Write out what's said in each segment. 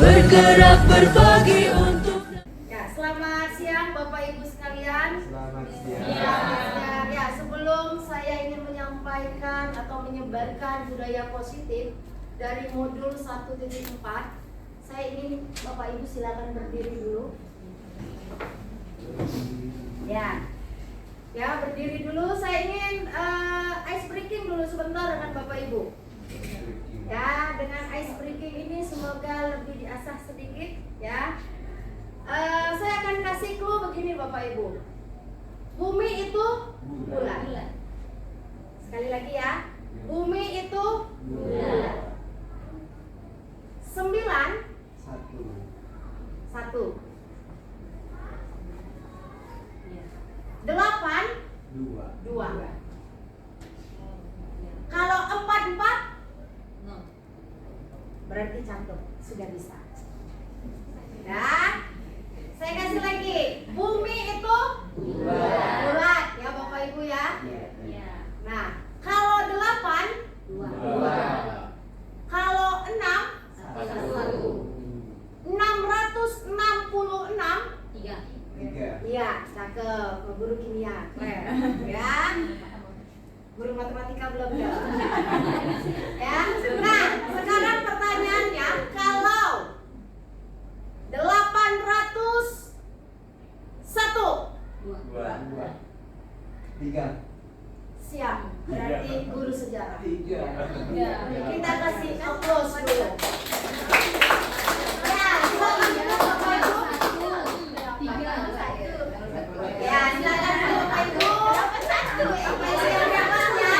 bergerak berbagi untuk. Ya, selamat siang Bapak Ibu sekalian. Selamat siang. Selamat siang. Ya, sebelum saya ingin menyampaikan atau menyebarkan budaya positif dari modul 1.4, saya ingin Bapak Ibu silakan berdiri dulu. Ya. Ya, berdiri dulu. Saya ingin ice breaking dulu sebentar dengan Bapak Ibu. Ya, dengan ice breaking ini semoga lebih diasah sedikit ya. Saya akan kasih clue begini Bapak Ibu. Bumi itu bulat. Sekali lagi ya. Bumi itu bulat. 9 1 8 2. Kalau 4 berarti cakep, sudah bisa. Ya, saya kasih lagi. Bumi itu bulat ya Bapak Ibu ya. Nah, kalau 8 2. Kalau 6 666 3. Iya, cakep. Guru kimia, keren. Ya. Guru matematika belum ya. Ya. Nah, sekarang pertanyaannya, kalau 801 3. siap, berarti guru sejarah. 3. Kita kasih applause dulu. Ya, silakan dulu Bapak Ibu. Ya, silakan dulu Bapak Ibu. Apa isi yang dalamnya?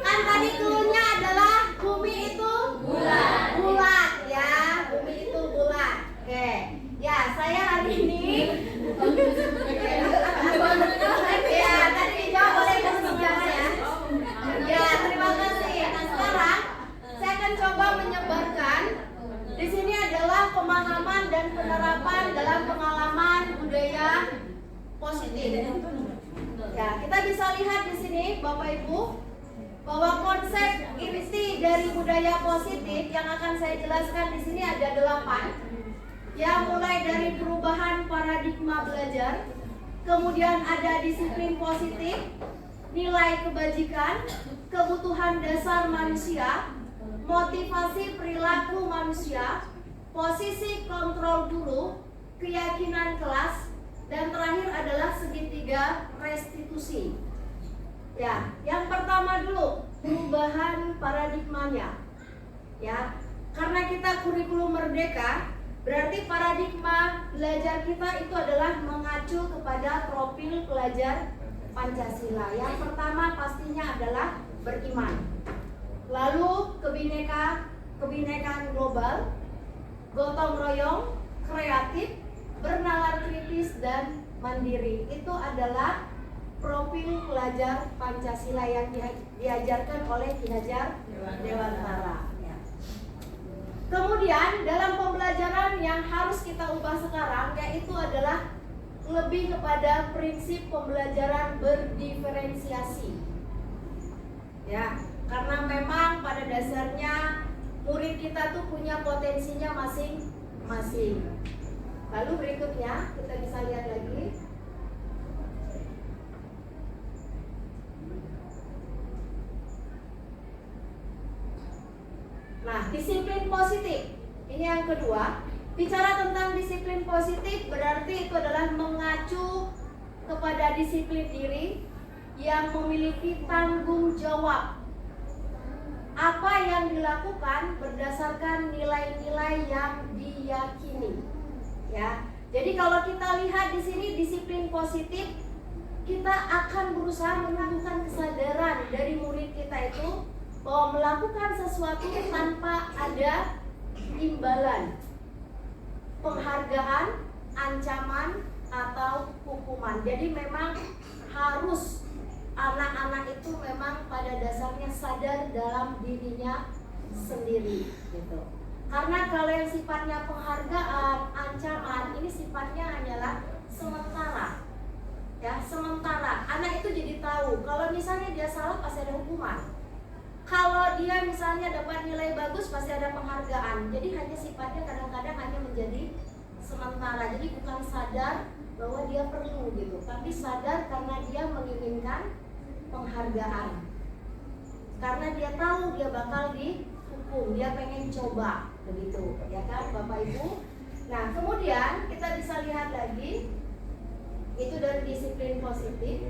Kan tadi cluenya adalah bumi itu bulat ya, bumi itu bulat. Oke. Ya, saya hari ini ya, tadi dijawab oleh guru sejarah ya. Ya, terima kasih. Nah, sekarang saya akan coba menyebarkan. Di sini adalah pemahaman dan penerapan dalam pengalaman budaya positif. Ya, kita bisa lihat di sini Bapak Ibu bahwa konsep inti dari budaya positif yang akan saya jelaskan di sini ada 8. Ya, mulai dari perubahan paradigma belajar, kemudian ada disiplin positif, nilai kebajikan, kebutuhan dasar manusia, motivasi perilaku manusia, posisi kontrol guru, keyakinan kelas, dan terakhir adalah segitiga restitusi. Ya, yang pertama dulu perubahan paradigmanya. Ya, karena kita kurikulum merdeka, berarti paradigma belajar kita itu adalah mengacu kepada profil pelajar Pancasila. Yang pertama pastinya adalah beriman. Lalu kebinekaan global, gotong royong, kreatif, bernalar kritis dan mandiri. Itu adalah profil pelajar Pancasila yang diajarkan oleh Ki Hajar Dewantara. Kemudian dalam pembelajaran yang harus kita ubah sekarang yaitu adalah lebih kepada prinsip pembelajaran berdiferensiasi. Ya, karena memang pada dasarnya murid kita tuh punya potensinya masing-masing. Lalu berikutnya kita bisa lihat lagi. Nah, disiplin positif. Ini yang kedua. Bicara tentang disiplin positif berarti itu adalah mengacu kepada disiplin diri yang memiliki tanggung jawab. Apa yang dilakukan berdasarkan nilai-nilai yang diyakini. Ya. Jadi kalau kita lihat di sini disiplin positif, kita akan berusaha menumbuhkan kesadaran dari murid kita itu bahwa melakukan sesuatu tanpa ada imbalan, penghargaan, ancaman, atau hukuman. Jadi memang harus anak-anak itu memang pada dasarnya sadar dalam dirinya sendiri gitu. Karena kalau yang sifatnya penghargaan, ancaman, ini sifatnya hanyalah sementara. Ya, sementara anak itu jadi tahu kalau misalnya dia salah pasti ada hukuman. Kalau dia misalnya dapat nilai bagus pasti ada penghargaan. Jadi hanya sifatnya kadang-kadang hanya menjadi sementara. Jadi bukan sadar bahwa dia perlu gitu, tapi sadar karena dia menginginkan penghargaan. Karena dia tahu dia bakal dihukum, dia pengen coba begitu, ya kan Bapak Ibu? Nah, kemudian kita bisa lihat lagi itu dari disiplin positif.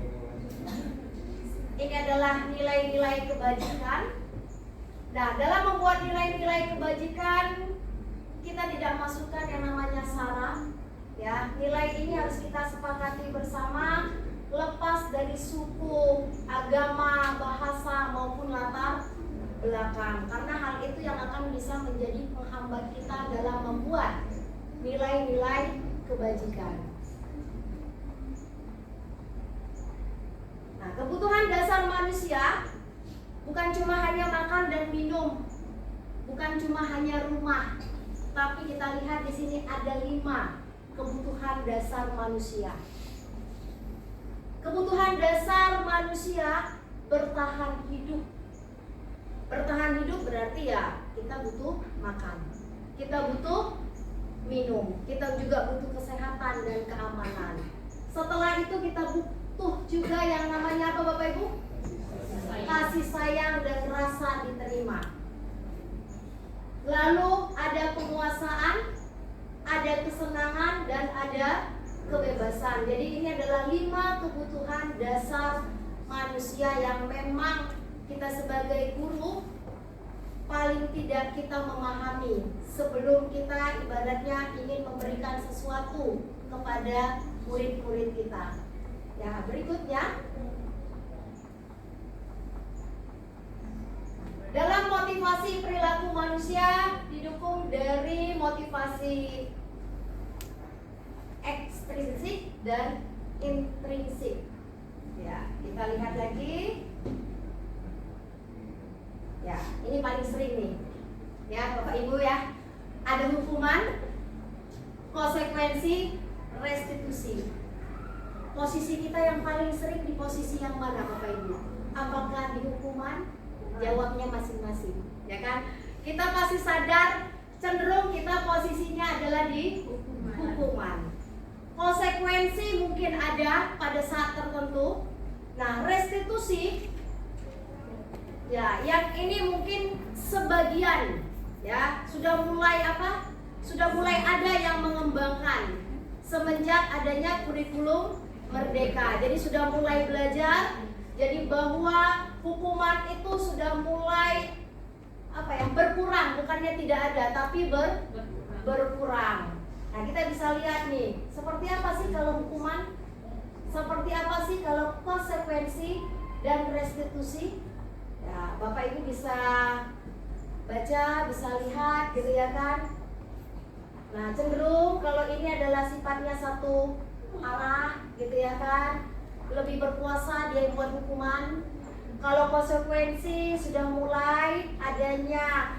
Ini adalah nilai-nilai kebajikan. Nah, dalam membuat nilai-nilai kebajikan kita tidak masukkan yang namanya sara. Ya, nilai ini harus kita sepakati bersama, lepas dari suku, agama, bahasa maupun latar belakang. Karena hal itu yang akan bisa menjadi penghambat kita dalam membuat nilai-nilai kebajikan. Nah, kebutuhan dasar manusia bukan cuma hanya makan dan minum, bukan cuma hanya rumah, tapi kita lihat di sini ada 5 kebutuhan dasar manusia. Kebutuhan dasar manusia bertahan hidup. Bertahan hidup berarti ya kita butuh makan, kita butuh minum, kita juga butuh kesehatan dan keamanan. Setelah itu kita butuh juga yang namanya apa Bapak Ibu? Kasih sayang dan rasa diterima. Lalu ada penguasaan, ada kesenangan dan ada kebebasan. Jadi ini adalah 5 kebutuhan dasar manusia yang memang kita sebagai guru paling tidak kita memahami sebelum kita ibaratnya ingin memberikan sesuatu kepada murid-murid kita. Ya, berikutnya dalam motivasi perilaku manusia didukung dari motivasi ekstrinsik dan intrinsik. Ya, kita lihat lagi. Ya, ini paling sering nih. Ya, Bapak Ibu ya. Ada hukuman, konsekuensi, restitusi. Posisi kita yang paling sering di posisi yang mana Bapak Ibu? Apakah di hukuman? Jawabnya masing-masing, ya kan? Kita pasti sadar cenderung kita posisinya adalah di hukuman. Konsekuensi mungkin ada pada saat tertentu. Nah, restitusi ya, yang ini mungkin sebagian ya sudah mulai apa? Sudah mulai ada yang mengembangkan semenjak adanya kurikulum merdeka. Jadi sudah mulai belajar. Jadi bahwa hukuman itu sudah mulai apa ya, berkurang, bukannya tidak ada tapi berkurang. Nah, kita bisa lihat nih, seperti apa sih kalau hukuman, seperti apa sih kalau konsekuensi dan restitusi. Ya, Bapak Ibu bisa baca, bisa lihat gitu ya kan. Nah, cenderung kalau ini adalah sifatnya satu arah gitu ya kan, lebih berkuasa dia yang buat hukuman. Kalau konsekuensi sudah mulai adanya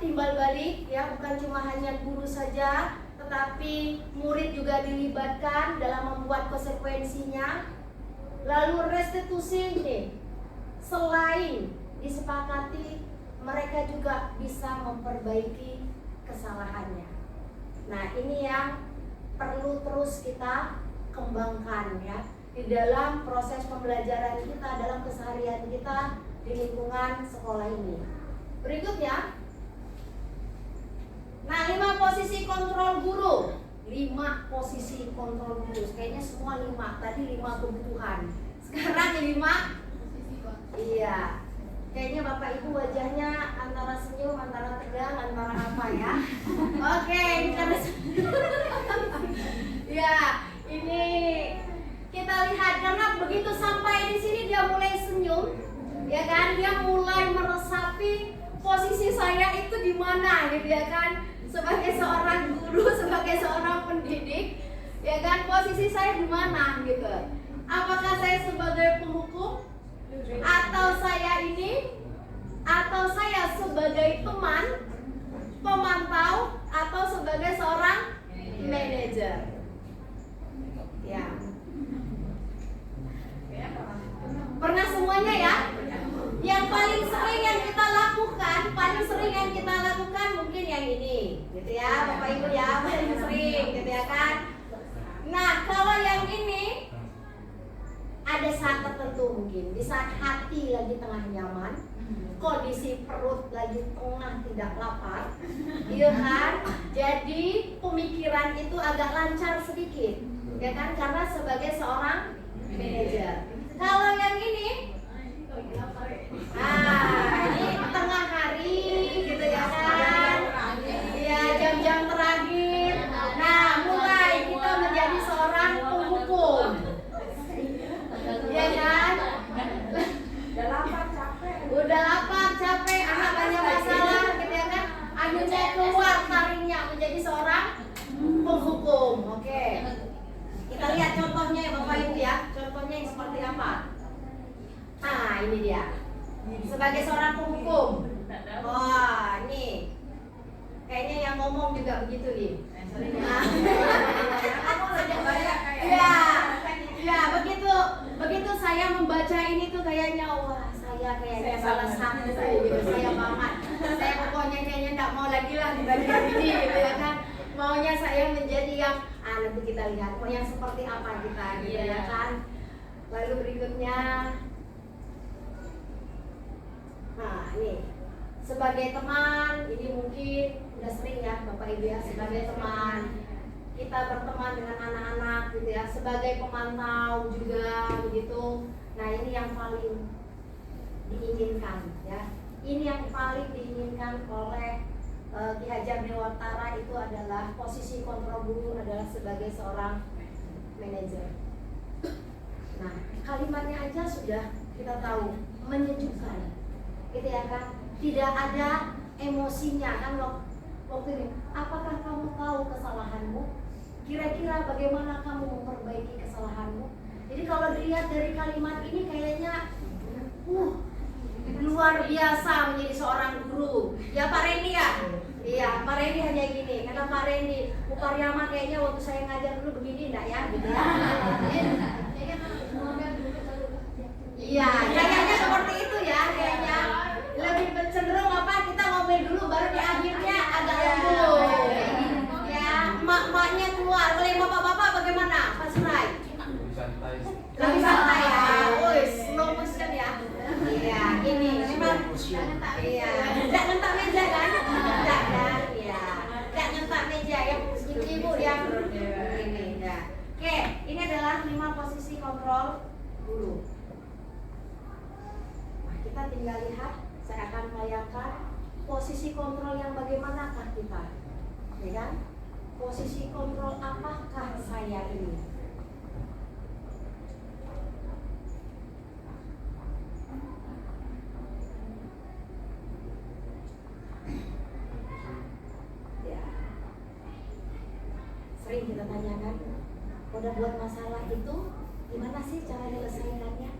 timbal balik ya, bukan cuma hanya guru saja tetapi murid juga dilibatkan dalam membuat konsekuensinya. Lalu restitusi ini selain disepakati, mereka juga bisa memperbaiki kesalahannya. Nah, ini yang perlu terus kita kembangkan ya di dalam proses pembelajaran kita, dalam keseharian kita di lingkungan sekolah ini. Berikutnya, nah 5 posisi kontrol guru. 5 posisi kontrol guru. Kayaknya semua 5. Tadi 5 kebutuhan. Sekarang 5. Iya. Kayaknya Bapak Ibu wajahnya antara senyum, antara tegang, antara apa ya? Oke, ini karena ya, ini kita lihat karena begitu sampai di sini dia mulai senyum, ya kan? Dia mulai meresapi posisi saya itu di mana, gitu ya kan? Sebagai seorang guru, sebagai seorang pendidik, ya kan? Posisi saya di mana, gitu? Apakah saya sebagai penghukum, atau saya sebagai teman, pemantau, atau sebagai seorang manajer? Ya. Pernah semuanya ya? Yang paling sering yang kita lakukan mungkin yang ini, gitu ya, Bapak Ibu ya, paling sering, gitu ya kan. Nah, kalau yang ini ada saat tertentu mungkin di saat hati lagi tengah nyaman, kondisi perut lagi tengah tidak lapar, iya kan? Jadi pemikiran itu agak lancar sedikit, ya kan? Karena sebagai seorang manajer. Kalau yang ini, ini tengah hari, gitu ya kan? Ya jam-jam terakhir. Nah, mulai kita menjadi seorang penghukum, ya kan? Udah lapar, capek, anak banyak masalah, gitu ya kan? Akhirnya keluar taringnya menjadi seorang penghukum. Oke. Kita lihat contohnya ya Bapak Ibu ya. Contohnya yang seperti apa? Nah, ini dia. Sebagai seorang penghukum. Wah, ini kayaknya yang ngomong juga begitu nih. Nah, ya, begitu saya membaca ini tuh kayaknya wah, saya kayaknya salah satu gitu, saya banget. Saya pokoknya kayaknya enggak mau lagi lah di bagian ini, gitu ya kan. Maunya saya menjadi yang nanti kita lihat mau yang seperti apa kita, gitu ya kan. Lalu berikutnya, nah ini sebagai teman, ini mungkin udah sering ya Bapak Ibu ya, sebagai teman kita berteman dengan anak-anak, gitu ya, sebagai pemantau juga begitu. Nah, ini yang paling diinginkan ya. Ini yang paling diinginkan oleh Ki Hajar Dewantara itu adalah posisi kontrol guru adalah sebagai seorang manajer. Nah, kalimatnya aja sudah kita tahu menyejukkan, gitu ya kan? Tidak ada emosinya kan waktu ini. Apakah kamu tahu kesalahanmu? Kira-kira bagaimana kamu memperbaiki kesalahanmu? Jadi kalau dilihat dari kalimat ini kayaknya luar biasa menjadi seorang guru. Ya Pak Randy ya? Iya, Pak Randy hanya gini. Karena Pak Randy, Bu Paryama kayaknya waktu saya ngajar dulu begini enggak ya? Gitu ya. Iya, kayaknya seperti itu ya, kayaknya lebih cenderung apa kita ngomel dulu baru di akhirnya agak lembut. Ya, emak-emaknya keluar. Kalau bapak-bapak bagaimana? Pak Surai? Lebih santai ya. Woi, slow motion ya. Iya, ini memang iya, enggak ngentak meja kan? Enggak kan? Iya. Enggak ngentak meja yang ibu-ibu yang ini ya. Oke, ini adalah 5 posisi kontrol guru. Nah, kita tinggal lihat, saya akan bayangkan posisi kontrol yang bagaimanakah kita. Ya kan? Posisi kontrol apakah saya ini? Ya. Sering kita tanyakan, udah buat masalah itu gimana sih cara menyelesaikannya?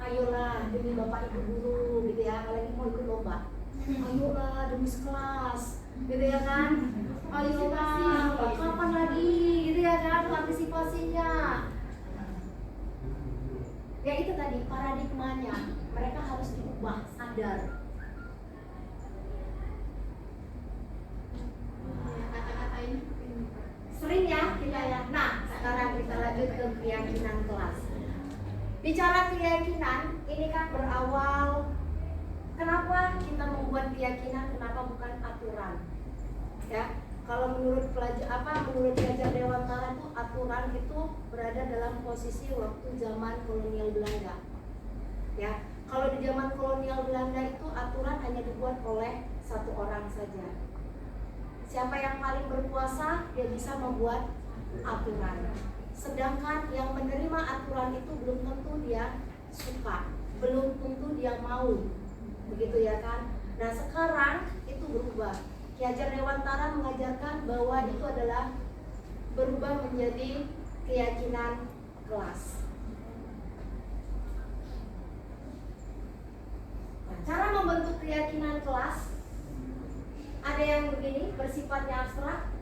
Ayolah demi Bapak Ibu guru, gitu ya, apalagi mau ikut lomba. Ayolah demi sekelas, gitu ya kan? Ayolah, kapan lagi, gitu ya kan, partisipasinya. Ya itu tadi paradigmanya, mereka harus diubah, sadar. Sering ya kita ya. Nah, sekarang kita lanjut ke keyakinan kelas. Bicara keyakinan, ini kan berawal. Kenapa kita membuat keyakinan? Kenapa bukan aturan? Ya, kalau menurut menurut Ki Hajar Dewantara itu aturan itu berada dalam posisi waktu zaman kolonial Belanda. Ya, kalau di zaman kolonial Belanda itu aturan hanya dibuat oleh satu orang saja. Siapa yang paling berkuasa, dia bisa membuat aturan. Sedangkan yang menerima aturan itu belum tentu dia suka, belum tentu dia mau, begitu ya kan? Nah sekarang itu berubah. Ki Hajar Dewantara mengajarkan bahwa itu adalah berubah menjadi keyakinan kelas. Nah, cara membentuk keyakinan kelas ada yang begini, bersifatnya abstrak.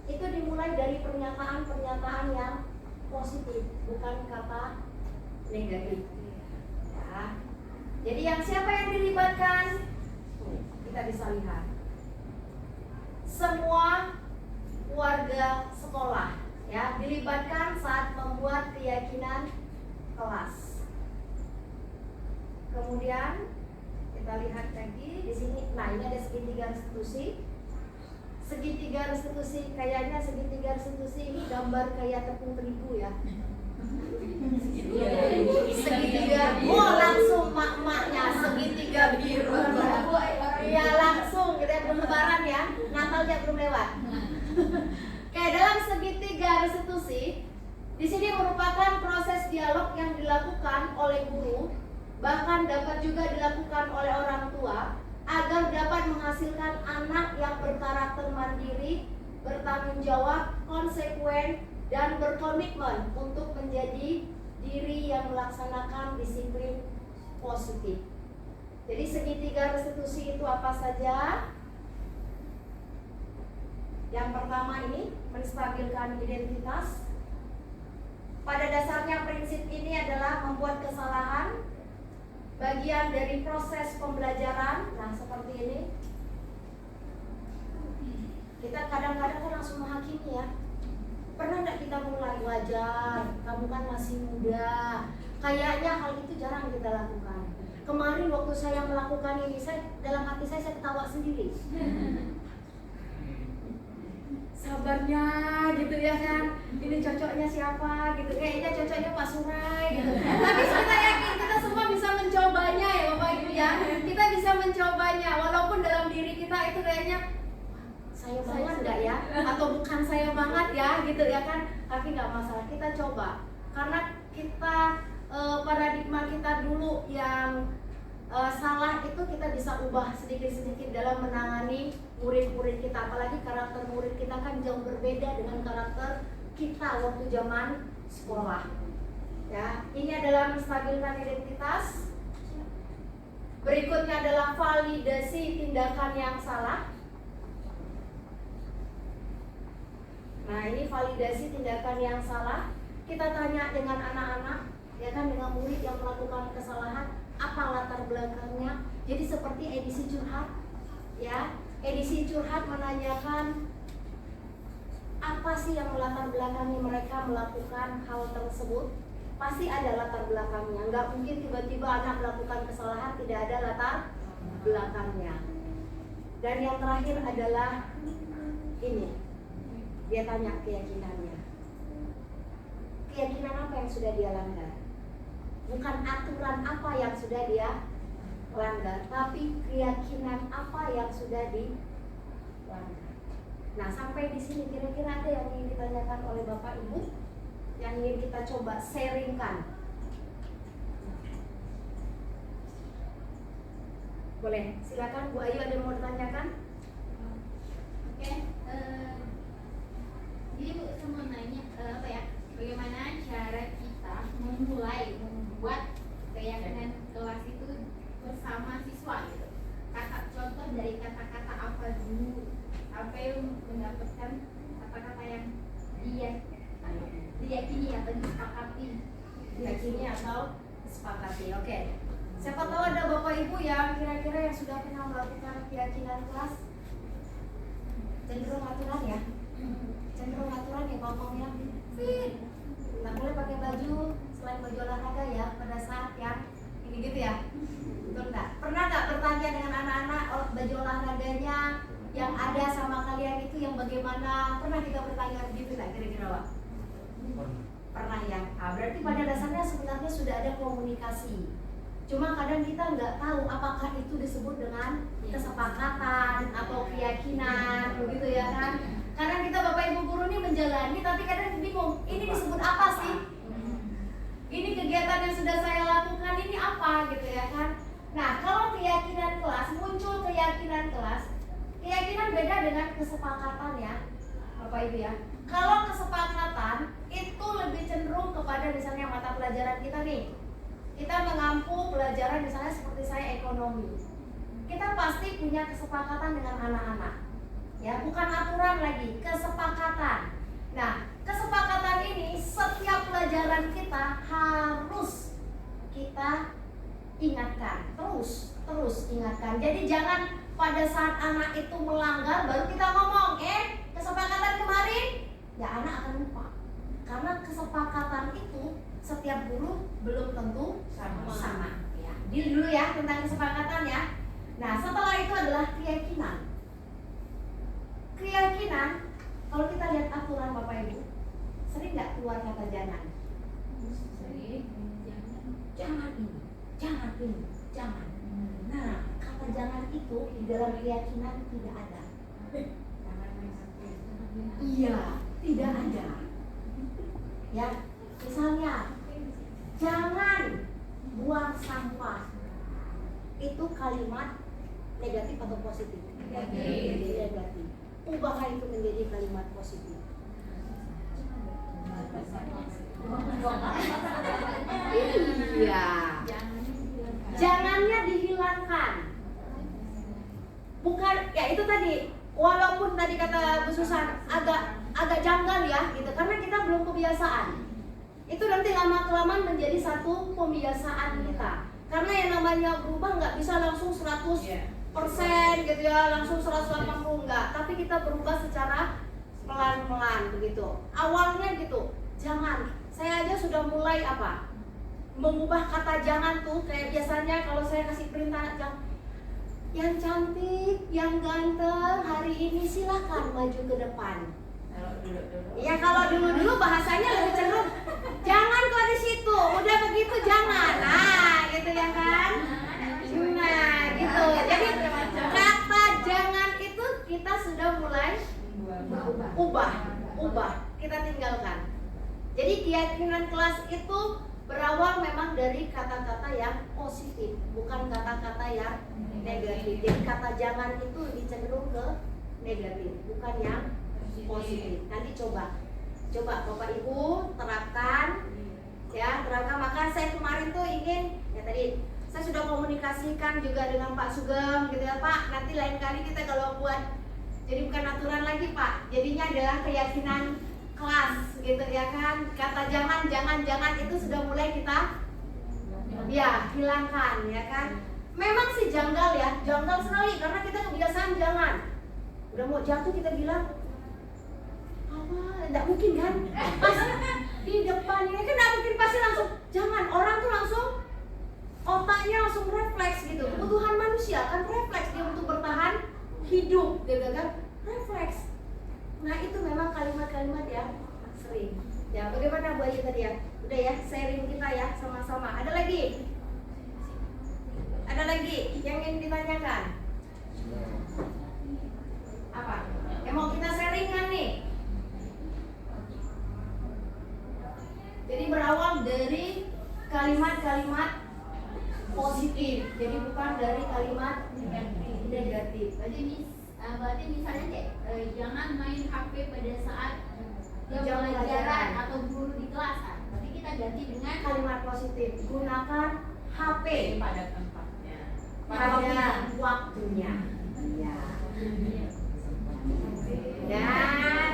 Itu dimulai dari pernyataan-pernyataan yang positif. bukan kata negatif. Ya. Jadi yang siapa yang dilibatkan? Kita bisa lihat. Semua warga sekolah ya dilibatkan saat membuat keyakinan kelas. Kemudian kita lihat lagi di sini. Nah, ini ada segitiga restitusi. Segitiga restitusi, kayaknya segitiga restitusi ini gambar kayak tepung terigu ya. Segitiga, oh langsung mak-maknya segitiga biru. Ya langsung, kita belum lebaran ya, Natalnya belum lewat. Kayak dalam segitiga restitusi, di sini merupakan proses dialog yang dilakukan oleh guru, bahkan dapat juga dilakukan oleh orang tua, agar dapat menghasilkan anak yang berkarakter mandiri, bertanggung jawab, konsekuen, dan berkomitmen untuk menjadi diri yang melaksanakan disiplin positif. Jadi segitiga restitusi itu apa saja? Yang pertama ini menstabilkan identitas. Pada dasarnya prinsip ini adalah membuat kesalahan bagian dari proses pembelajaran. Nah, seperti ini. Kita kadang-kadang kan langsung menghakimi ya. Pernah nggak kita mulai wajar? Kamu kan masih muda. Kayaknya hal itu jarang kita lakukan. Kemarin waktu saya melakukan ini, dalam hati saya ketawa sendiri. Sabarnya gitu ya kan. Ini cocoknya siapa gitu. Kayaknya cocoknya Pak Surai gitu. Tapi saya yakin kita semua bisa mencobanya ya Bapak Ibu ya. Kita bisa mencobanya walaupun dalam diri kita itu kayaknya saya banget enggak ya, atau bukan saya banget ya gitu ya kan. Tapi nggak masalah, kita coba. Karena kita paradigma kita dulu yang salah itu kita bisa ubah sedikit-sedikit dalam menangani murid-murid kita. Apalagi karakter murid kita kan jauh berbeda dengan karakter kita waktu zaman sekolah. Ya, ini adalah menstabilkan identitas. Berikutnya adalah validasi tindakan yang salah. Nah, ini validasi tindakan yang salah. Kita tanya dengan anak-anak, ya kan, dengan murid yang melakukan kesalahan, apa latar belakangnya. Jadi seperti edisi curhat, ya. Edisi curhat menanyakan apa sih yang melatar belakangi mereka melakukan hal tersebut. Pasti ada latar belakangnya. Nggak mungkin tiba-tiba anak melakukan kesalahan tidak ada latar belakangnya. Dan yang terakhir adalah ini. Dia tanya keyakinannya. Keyakinan apa yang sudah dia langgar? Bukan aturan apa yang sudah dia langgar, tapi keyakinan apa yang sudah dilanggar. Nah, sampai di sini kira-kira ada yang ingin ditanyakan oleh Bapak Ibu, yang ingin kita coba sharingkan. Boleh, silakan Bu Ayu, ada yang mau ditanyakan? Oke, jadi Bu, saya mau nanya bagaimana cara kita memulai membuat keyakinan kelas itu bersama siswa gitu. Contoh dari kata-kata apa dulu sampai mendapatkan kata-kata yang diyakini atau disepakati. Diyakini atau disepakati. Oke. Siapa tahu ada Bapak Ibu yang kira-kira yang sudah pernah melakukan keyakinan kelas. Cenderung aturan ya. Cenderung aturan ya ngomongnya. Fit. Nggak boleh pakai baju selain baju olahraga ya pada saat yang ini gitu ya. Betul nggak? Pernah nggak bertanya dengan anak-anak baju olahraganya yang ada sama kalian itu yang bagaimana? Pernah kita bertanya gitu nggak kira-kira Pak? Pernah ya. Nah, berarti pada dasarnya sebenarnya sudah ada komunikasi. Cuma kadang kita nggak tahu apakah itu disebut dengan kesepakatan atau keyakinan, begitu ya kan? Kadang kita Bapak Ibu guru ini menjalani, tapi kadang bingung, ini disebut apa sih? Ini kegiatan yang sudah saya lakukan ini apa gitu ya kan? Nah, kalau keyakinan kelas, muncul keyakinan kelas, keyakinan beda dengan kesepakatan ya, Bapak Ibu ya. Kalau kesepakatan itu lebih cenderung kepada misalnya mata pelajaran kita nih. Kita mengampu pelajaran misalnya seperti saya ekonomi. Kita pasti punya kesepakatan dengan anak-anak. Ya, bukan aturan lagi, kesepakatan. Nah, kesepakatan ini setiap pelajaran aturan kita harus kita ingatkan, terus ingatkan. Jadi jangan pada saat anak itu melanggar baru kita ngomong, kesepakatan kemarin, ya anak akan lupa. Karena kesepakatan itu setiap guru belum tentu sama. Ya, dulu ya tentang kesepakatan ya. Nah, setelah itu adalah keyakinan. Keyakinan, kalau kita lihat aturan Bapak Ibu, sering nggak keluar kata jangan? Jangan ini, jangan. Nah, kata jangan itu di dalam keyakinan tidak ada. Iya, tidak ada. Ya, misalnya jangan buang sampah. Itu kalimat negatif atau positif? Negatif. Ubahlah itu menjadi kalimat positif. Iya. Jangannya dihilangkan. Bukan, ya itu tadi. Walaupun tadi kata Bu Susan agak janggal ya, gitu. Karena kita belum kebiasaan. Itu nanti lama-kelamaan menjadi satu pembiasaan kita. Karena yang namanya berubah nggak bisa langsung 100% gitu ya, langsung 180 enggak. Tapi kita berubah secara pelan-pelan begitu. Awalnya gitu. Jangan. Saya aja sudah mulai mengubah kata jangan tuh, kayak biasanya kalau saya kasih perintah yang cantik, yang ganteng, hari ini silakan maju ke depan. Ya kalau dulu bahasanya lebih cenderung jangan kok di situ, udah begitu jangan. Nah, gitu ya kan? Nah, gitu. Jadi kata jangan itu kita sudah mulai ubah, kita tinggalkan. Jadi keyakinan kelas itu berawal memang dari kata-kata yang positif, bukan kata-kata yang negatif. Jadi kata jangan itu lebih cenderung ke negatif, bukan yang positif. Nanti coba Bapak Ibu terapkan, ya terapkan. Maka saya kemarin tuh ingin, ya tadi saya sudah komunikasikan juga dengan Pak Sugeng, gitu ya Pak. Nanti lain kali kita kalau buat, jadi bukan aturan lagi Pak, jadinya adalah keyakinan kelas, gitu ya kan. Kata jangan itu sudah mulai kita hilangkan, ya kan. Memang sih janggal sekali karena kita kebiasaan jangan. Udah mau jatuh kita bilang enggak mungkin kan? Pas di depannya kan enggak mungkin, pasti langsung jangan. Orang tuh langsung otaknya langsung refleks gitu. Kebutuhan manusia kan refleks dia untuk bertahan hidup, gitu kan? Refleks. Nah, itu memang kalimat-kalimat yang sering. Ya, bagaimana Bu Ayu tadi ya? Udah ya, sharing kita ya sama-sama. Ada lagi yang ingin ditanyakan? Apa? Yang mau kita sharing kan nih? Jadi berawal dari kalimat-kalimat positif. Jadi bukan dari kalimat negatif. Berarti misalnya kayak jangan main HP pada saat Jam pelajaran atau guru di kelas kan. Berarti kita ganti dengan kalimat positif. Gunakan HP pada tempatnya, pada waktunya. Ya. Dan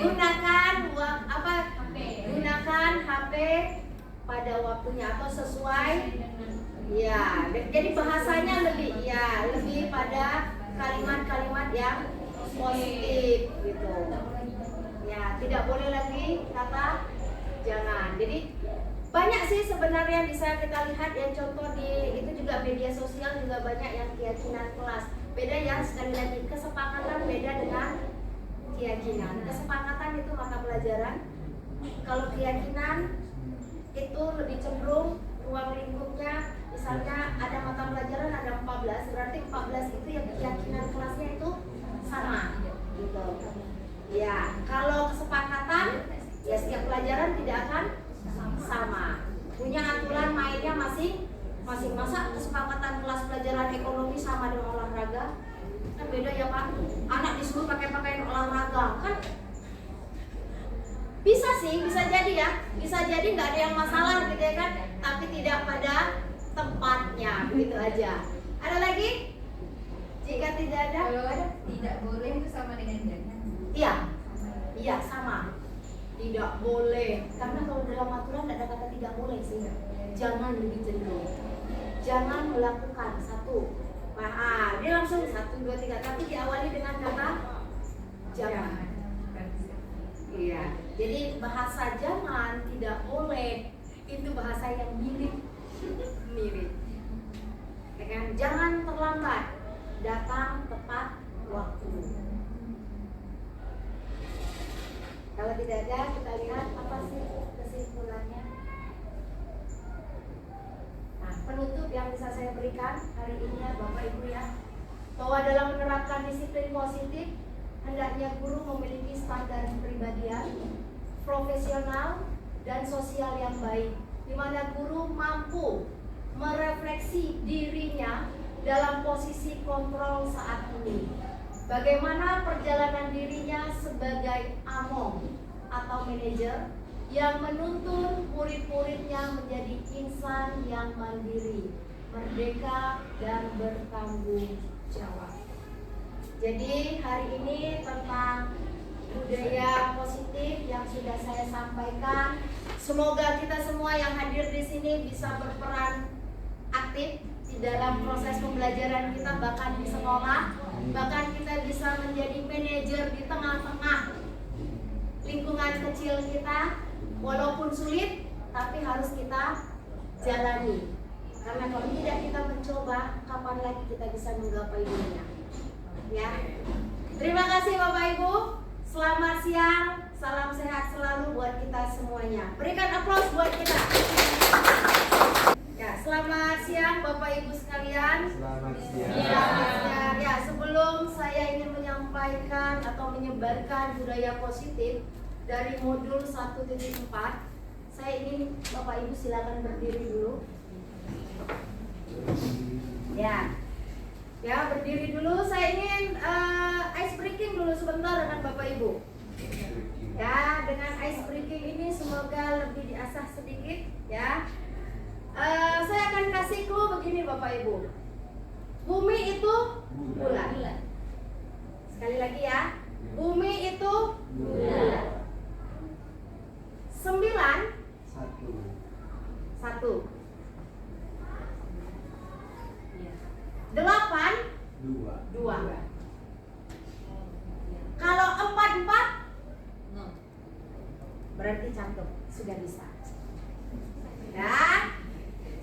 gunakan gunakan HP pada waktunya atau sesuai. Ya, jadi bahasanya lebih pada kalimat-kalimat yang positif gitu. Ya, tidak boleh lagi kata jangan. Jadi banyak sih sebenarnya yang bisa kita lihat yang contoh di itu juga media sosial juga banyak yang keyakinan kelas. Beda ya, sekali lagi kesepakatan beda dengan keyakinan. Kesepakatan itu mata pelajaran. Kalau keyakinan itu lebih cenderung ruang lingkupnya, misalnya ada mata pelajaran ada 14, berarti 14 itu yang keyakinan kelasnya itu sama gitu. Ya, kalau kesepakatan ya setiap pelajaran tidak akan sama. Punya aturan mainnya masing-masing. Masa kesepakatan kelas pelajaran ekonomi sama dengan olahraga? Kan beda ya Pak. Anak disuruh pakai pakaian olahraga kan bisa jadi ya. Bisa jadi nggak ada yang masalah gitu ya kan. Tapi tidak pada tempatnya, begitu aja. Ada lagi? Jika tidak ada, tidak boleh itu sama dengan jangan. Iya, sama. Tidak boleh. Karena kalau dalam aturan jangan lebih cenderung. Jangan melakukan satu. Nah, dia langsung 1, 2, 3, tapi diawali dengan kata jangan. Iya. Jadi bahasa jangan tidak boleh itu bahasa yang mirip. Ya kan? Jangan terlambat, datang tepat waktu. Kalau tidak ada, kita lihat apa sih kesimpulannya. Nah, penutup yang bisa saya berikan hari ini ya Bapak Ibu ya, bahwa dalam menerapkan disiplin positif, hendaknya guru memiliki standar kepribadian, profesional, dan sosial yang baik, di mana guru mampu merefleksi dirinya dalam posisi kontrol saat ini. Bagaimana perjalanan dirinya sebagai among atau manajer yang menuntun murid-muridnya menjadi insan yang mandiri, merdeka, dan bertanggung jawab. Jadi hari ini tentang budaya positif yang sudah saya sampaikan. Semoga kita semua yang hadir di sini bisa berperan aktif di dalam proses pembelajaran kita, bahkan di sekolah, bahkan kita bisa menjadi manajer di tengah-tengah lingkungan kecil kita. Walaupun sulit, tapi harus kita jalani. Karena kalau tidak kita mencoba, kapan lagi kita bisa menggapai dunia? Ya. Terima kasih Bapak Ibu. Selamat siang. Salam sehat selalu buat kita semuanya. Berikan aplaus buat kita. Ya, selamat siang Bapak Ibu sekalian. Selamat siang. Selamat siang. Ya, sebelum saya ingin menyampaikan atau menyebarkan budaya positif dari modul 1.4, saya ingin Bapak Ibu silakan berdiri dulu. Ya, berdiri dulu. Saya ingin ice breaking dulu sebentar dengan Bapak Ibu. Ya, dengan ice breaking ini semoga lebih diasah sedikit. Ya, saya akan kasih clue begini Bapak Ibu. Bumi itu bulat. Sekali lagi ya, bumi itu bulat. 9 1 8 2. Kalau 4 berarti cakep, sudah bisa. Ya,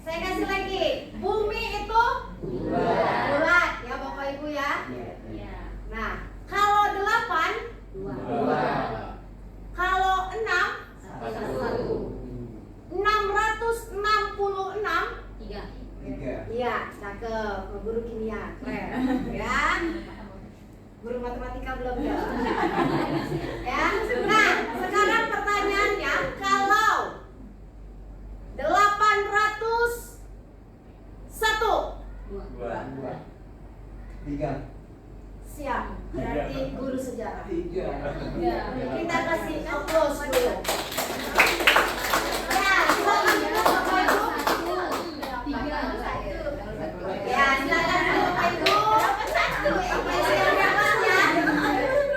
saya kasih lagi. Bumi itu bulat ya Bapak Ibu ya. Nah, kalau 8 2. Kalau 6 666 3. Iya, cakep. Guru kimia, keren. Ya. Guru matematika belum ya. Ya. Nah, sekarang pertanyaannya, kalau 801 2. 3. siap, berarti guru sejarah. 3. Kita kasih applause dulu. Ya, silakan dulu Bapak Ibu. Ya, silakan dulu Bapak Ibu.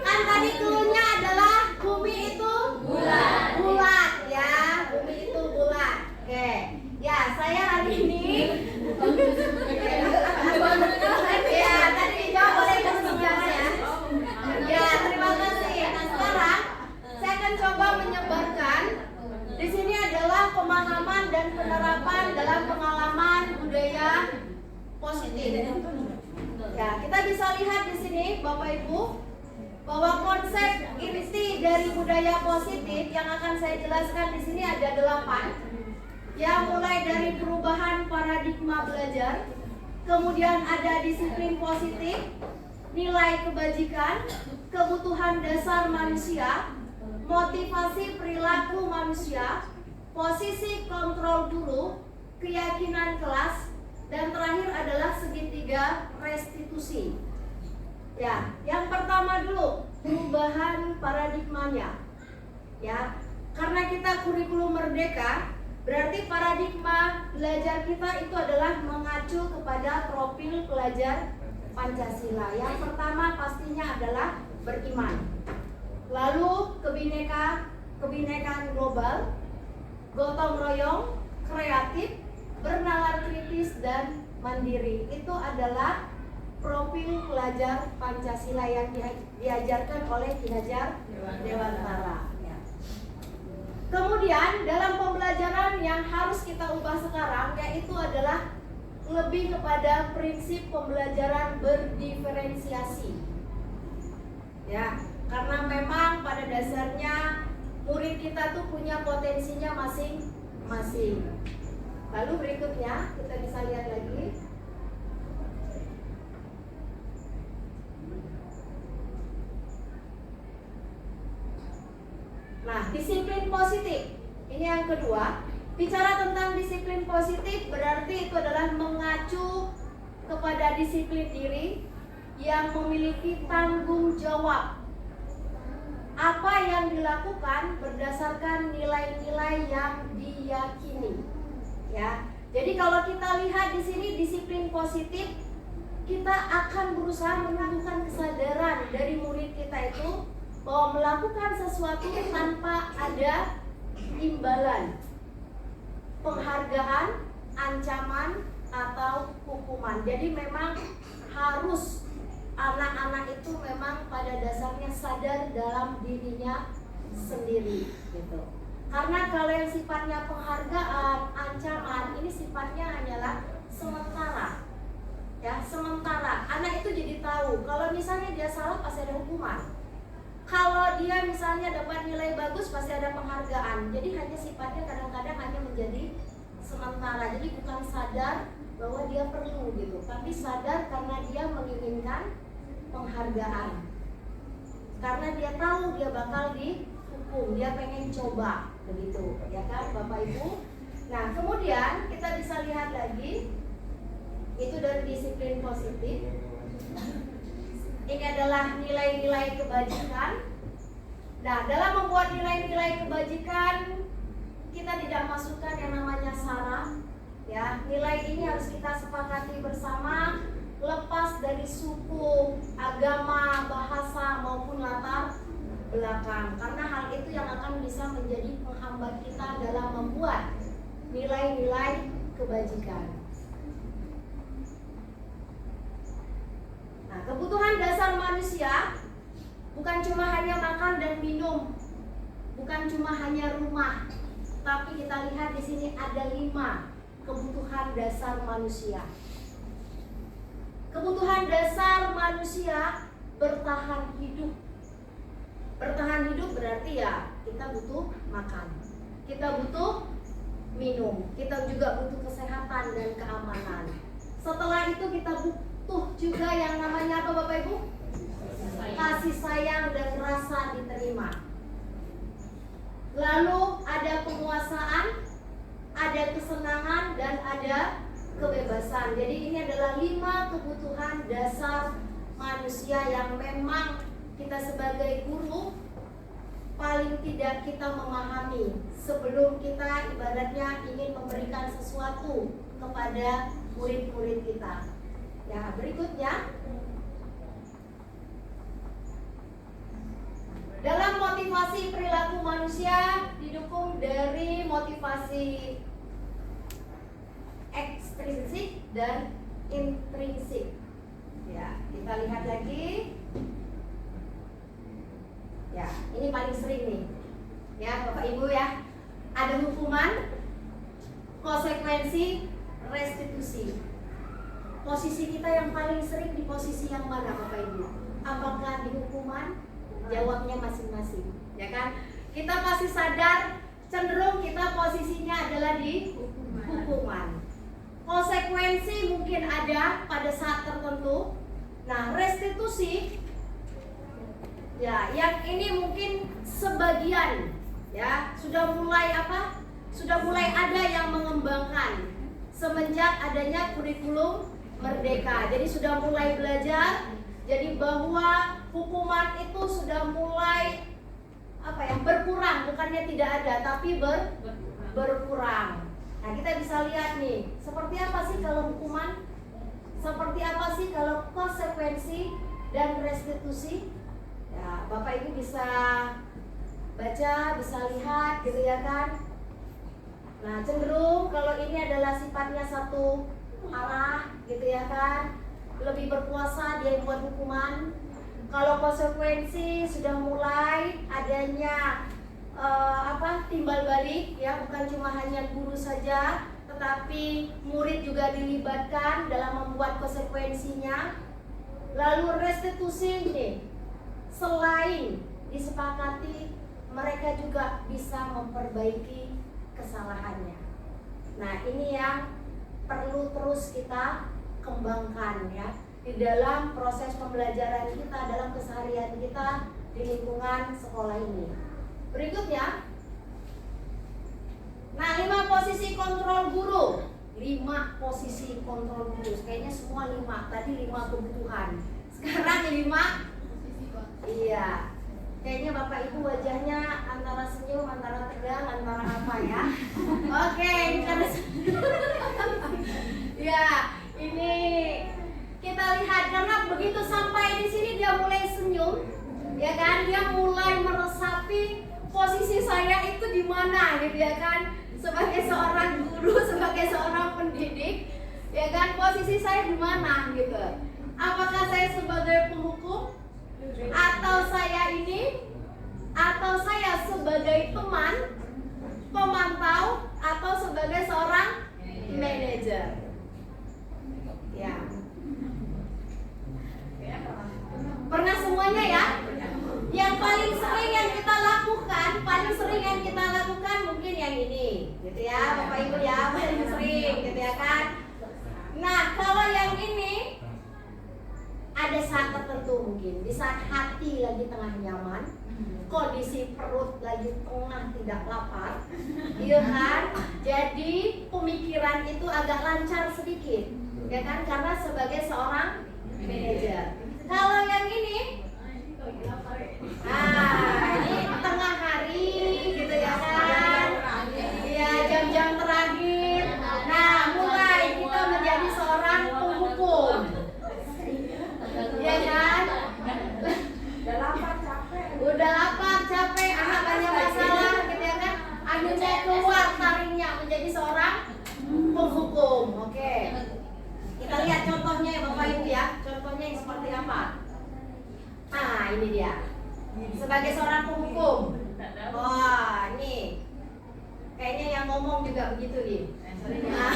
Kan tadi cluenya adalah bumi itu bulat ya, bumi itu bulat. Oke, ya saya hari ini. Ya, tadi dijawab oleh guru sejarah ya. Ya, terima kasih. Nah, sekarang saya akan coba menyebarkan. Di sini adalah pemahaman dan penerapan dalam pengalaman budaya positif. Ya, kita bisa lihat di sini Bapak Ibu bahwa konsep inti dari budaya positif yang akan saya jelaskan di sini ada 8. Ya, mulai dari perubahan paradigma belajar, kemudian ada disiplin positif, nilai kebajikan, kebutuhan dasar manusia, motivasi perilaku manusia, posisi kontrol dulu, keyakinan kelas, dan terakhir adalah segitiga restitusi. Ya, yang pertama dulu perubahan paradigmanya. Ya, karena kita kurikulum merdeka, berarti paradigma belajar kita itu adalah mengacu kepada profil pelajar Pancasila. Yang pertama pastinya adalah beriman. Lalu kebinekaan global, gotong royong, kreatif, bernalar kritis dan mandiri. Itu adalah profil pelajar Pancasila yang diajarkan oleh Ki Hajar Dewantara. Ya. Kemudian dalam pembelajaran yang harus kita ubah sekarang, yaitu adalah lebih kepada prinsip pembelajaran berdiferensiasi. Ya, karena memang pada dasarnya murid kita tuh punya potensinya masing-masing. Lalu berikutnya kita bisa lihat lagi. Nah, disiplin positif. Ini yang kedua. Bicara tentang disiplin positif berarti itu adalah mengacu kepada disiplin diri yang memiliki tanggung jawab. Apa yang dilakukan berdasarkan nilai-nilai yang diyakini. Ya. Jadi kalau kita lihat di sini disiplin positif, kita akan berusaha menumbuhkan kesadaran dari murid kita itu bahwa melakukan sesuatu tanpa ada imbalan, penghargaan, ancaman, atau hukuman. Jadi memang harus anak-anak itu memang pada dasarnya sadar dalam dirinya sendiri gitu. Karena kalau yang sifatnya penghargaan, ancaman, ini sifatnya hanyalah sementara. Ya, sementara. Anak itu jadi tahu kalau misalnya dia salah pasti ada hukuman. Kalau dia misalnya dapat nilai bagus pasti ada penghargaan. Jadi hanya sifatnya kadang-kadang hanya menjadi sementara. Jadi bukan sadar bahwa dia perlu gitu, tapi sadar karena dia menginginkan penghargaan. Karena dia tahu dia bakal dihukum, dia pengen coba begitu, ya kan Bapak Ibu? Nah, kemudian kita bisa lihat lagi itu dari disiplin positif. Ini adalah nilai-nilai kebajikan. Nah, dalam membuat nilai-nilai kebajikan, kita tidak masukkan yang namanya sara. Ya, nilai ini harus kita sepakati bersama, lepas dari suku, agama, bahasa maupun latar belakang. Karena hal itu yang akan bisa menjadi penghambat kita dalam membuat nilai-nilai kebajikan. Nah, kebutuhan dasar manusia bukan cuma hanya makan dan minum, bukan cuma hanya rumah, tapi kita lihat di sini ada 5 kebutuhan dasar manusia. Kebutuhan dasar manusia bertahan hidup. Bertahan hidup berarti ya kita butuh makan, kita butuh minum, kita juga butuh kesehatan dan keamanan. Setelah itu kita butuh juga yang namanya apa Bapak Ibu? Kasih sayang dan rasa diterima. Lalu ada penguasaan, ada kesenangan dan ada kebebasan. Jadi ini adalah 5 kebutuhan dasar manusia yang memang kita sebagai guru paling tidak kita memahami sebelum kita ibaratnya ingin memberikan sesuatu kepada murid-murid kita. Ya, berikutnya dalam motivasi perilaku manusia didukung dari motivasi ekstrinsik dan intrinsik. Ya, kita lihat lagi. Ya, ini paling sering nih. Ya, Bapak Ibu ya. Ada hukuman, konsekuensi, restitusi. Posisi kita yang paling sering di posisi yang mana Bapak Ibu? Apakah di hukuman? Jawabnya masing-masing, ya kan? Kita pasti sadar cenderung kita posisinya adalah di hukuman. Konsekuensi mungkin ada pada saat tertentu. Nah, restitusi ya, yang ini mungkin sebagian ya sudah mulai apa? Sudah mulai ada yang mengembangkan semenjak adanya kurikulum Merdeka. Jadi sudah mulai belajar. Jadi bahwa hukuman itu sudah mulai apa ya, berkurang, bukannya tidak ada tapi berkurang. Nah, kita bisa lihat nih, seperti apa sih kalau hukuman, seperti apa sih kalau konsekuensi dan restitusi. Ya, Bapak Ibu bisa baca, bisa lihat gitu ya kan. Nah, cenderung kalau ini ini adalah sifatnya satu arah gitu ya kan, lebih berkuasa, dia yang buat hukuman. Kalau konsekuensi sudah mulai adanya timbal balik ya, bukan cuma hanya guru saja tetapi murid juga dilibatkan dalam membuat konsekuensinya. Lalu restitusi ini selain disepakati, mereka juga bisa memperbaiki kesalahannya. Nah, ini yang perlu terus kita kembangkan ya di dalam proses pembelajaran kita, dalam keseharian kita di lingkungan sekolah ini. Berikutnya, nah 5 posisi kontrol guru. 5 posisi kontrol guru. Kayaknya semua 5. Tadi 5 kebutuhan. Sekarang 5. Iya. Kayaknya Bapak Ibu wajahnya antara senyum, antara tegang, antara apa ya? Oke, ini karena ya, ini kita lihat karena begitu sampai di sini dia mulai senyum, ya kan? Dia mulai meresapi posisi saya itu di mana, gitu ya kan? Sebagai seorang guru, sebagai seorang pendidik, ya kan? Posisi saya di mana, gitu? Apakah saya sebagai penghukum, atau saya sebagai teman, pemantau, atau sebagai seorang manajer? Ya. Pernah semuanya ya? Yang paling sering yang kita lakukan mungkin yang ini, gitu ya, Bapak Ibu ya, paling sering, gitu ya kan? Nah, kalau yang ini ada saat tertentu mungkin, di saat hati lagi tengah nyaman, kondisi perut lagi tengah tidak lapar, iya kan? Jadi pemikiran itu agak lancar sedikit, ya kan? Karena sebagai seorang manajer. Kalau yang ini, ini tengah hari, gitu ya kan? Iya, jam-jam terakhir. Nah, mulai kita menjadi seorang penghukum, ya kan? Udah lapar, capek, anak banyak masalah, gitu ya kan? Akhirnya keluar taringnya menjadi seorang penghukum. Oke. Kita lihat contohnya ya Bapak Ibu ya. Contohnya yang seperti apa? Nah, ini dia. Sebagai seorang penghukum. Wah, ini kayaknya yang ngomong juga begitu nih. Nah,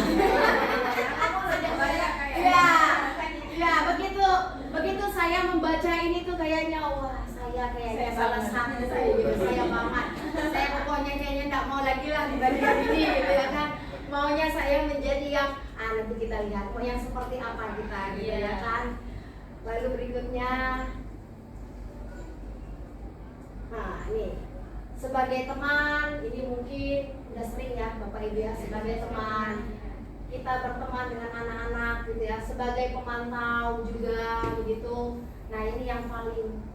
ya, begitu saya membaca ini tuh kayaknya wah, saya kayaknya salah satu gitu, saya banget. Saya pokoknya kayaknya enggak mau lagi lah di bagian ini, gitu ya kan? Maunya saya menjadi yang nanti kita lihat mau yang seperti apa kita, gitu ya kan? Lalu berikutnya, nah ini sebagai teman, ini mungkin udah sering ya Bapak Ibu ya, sebagai teman kita berteman dengan anak-anak, gitu ya, sebagai pemantau juga begitu. Nah, ini yang paling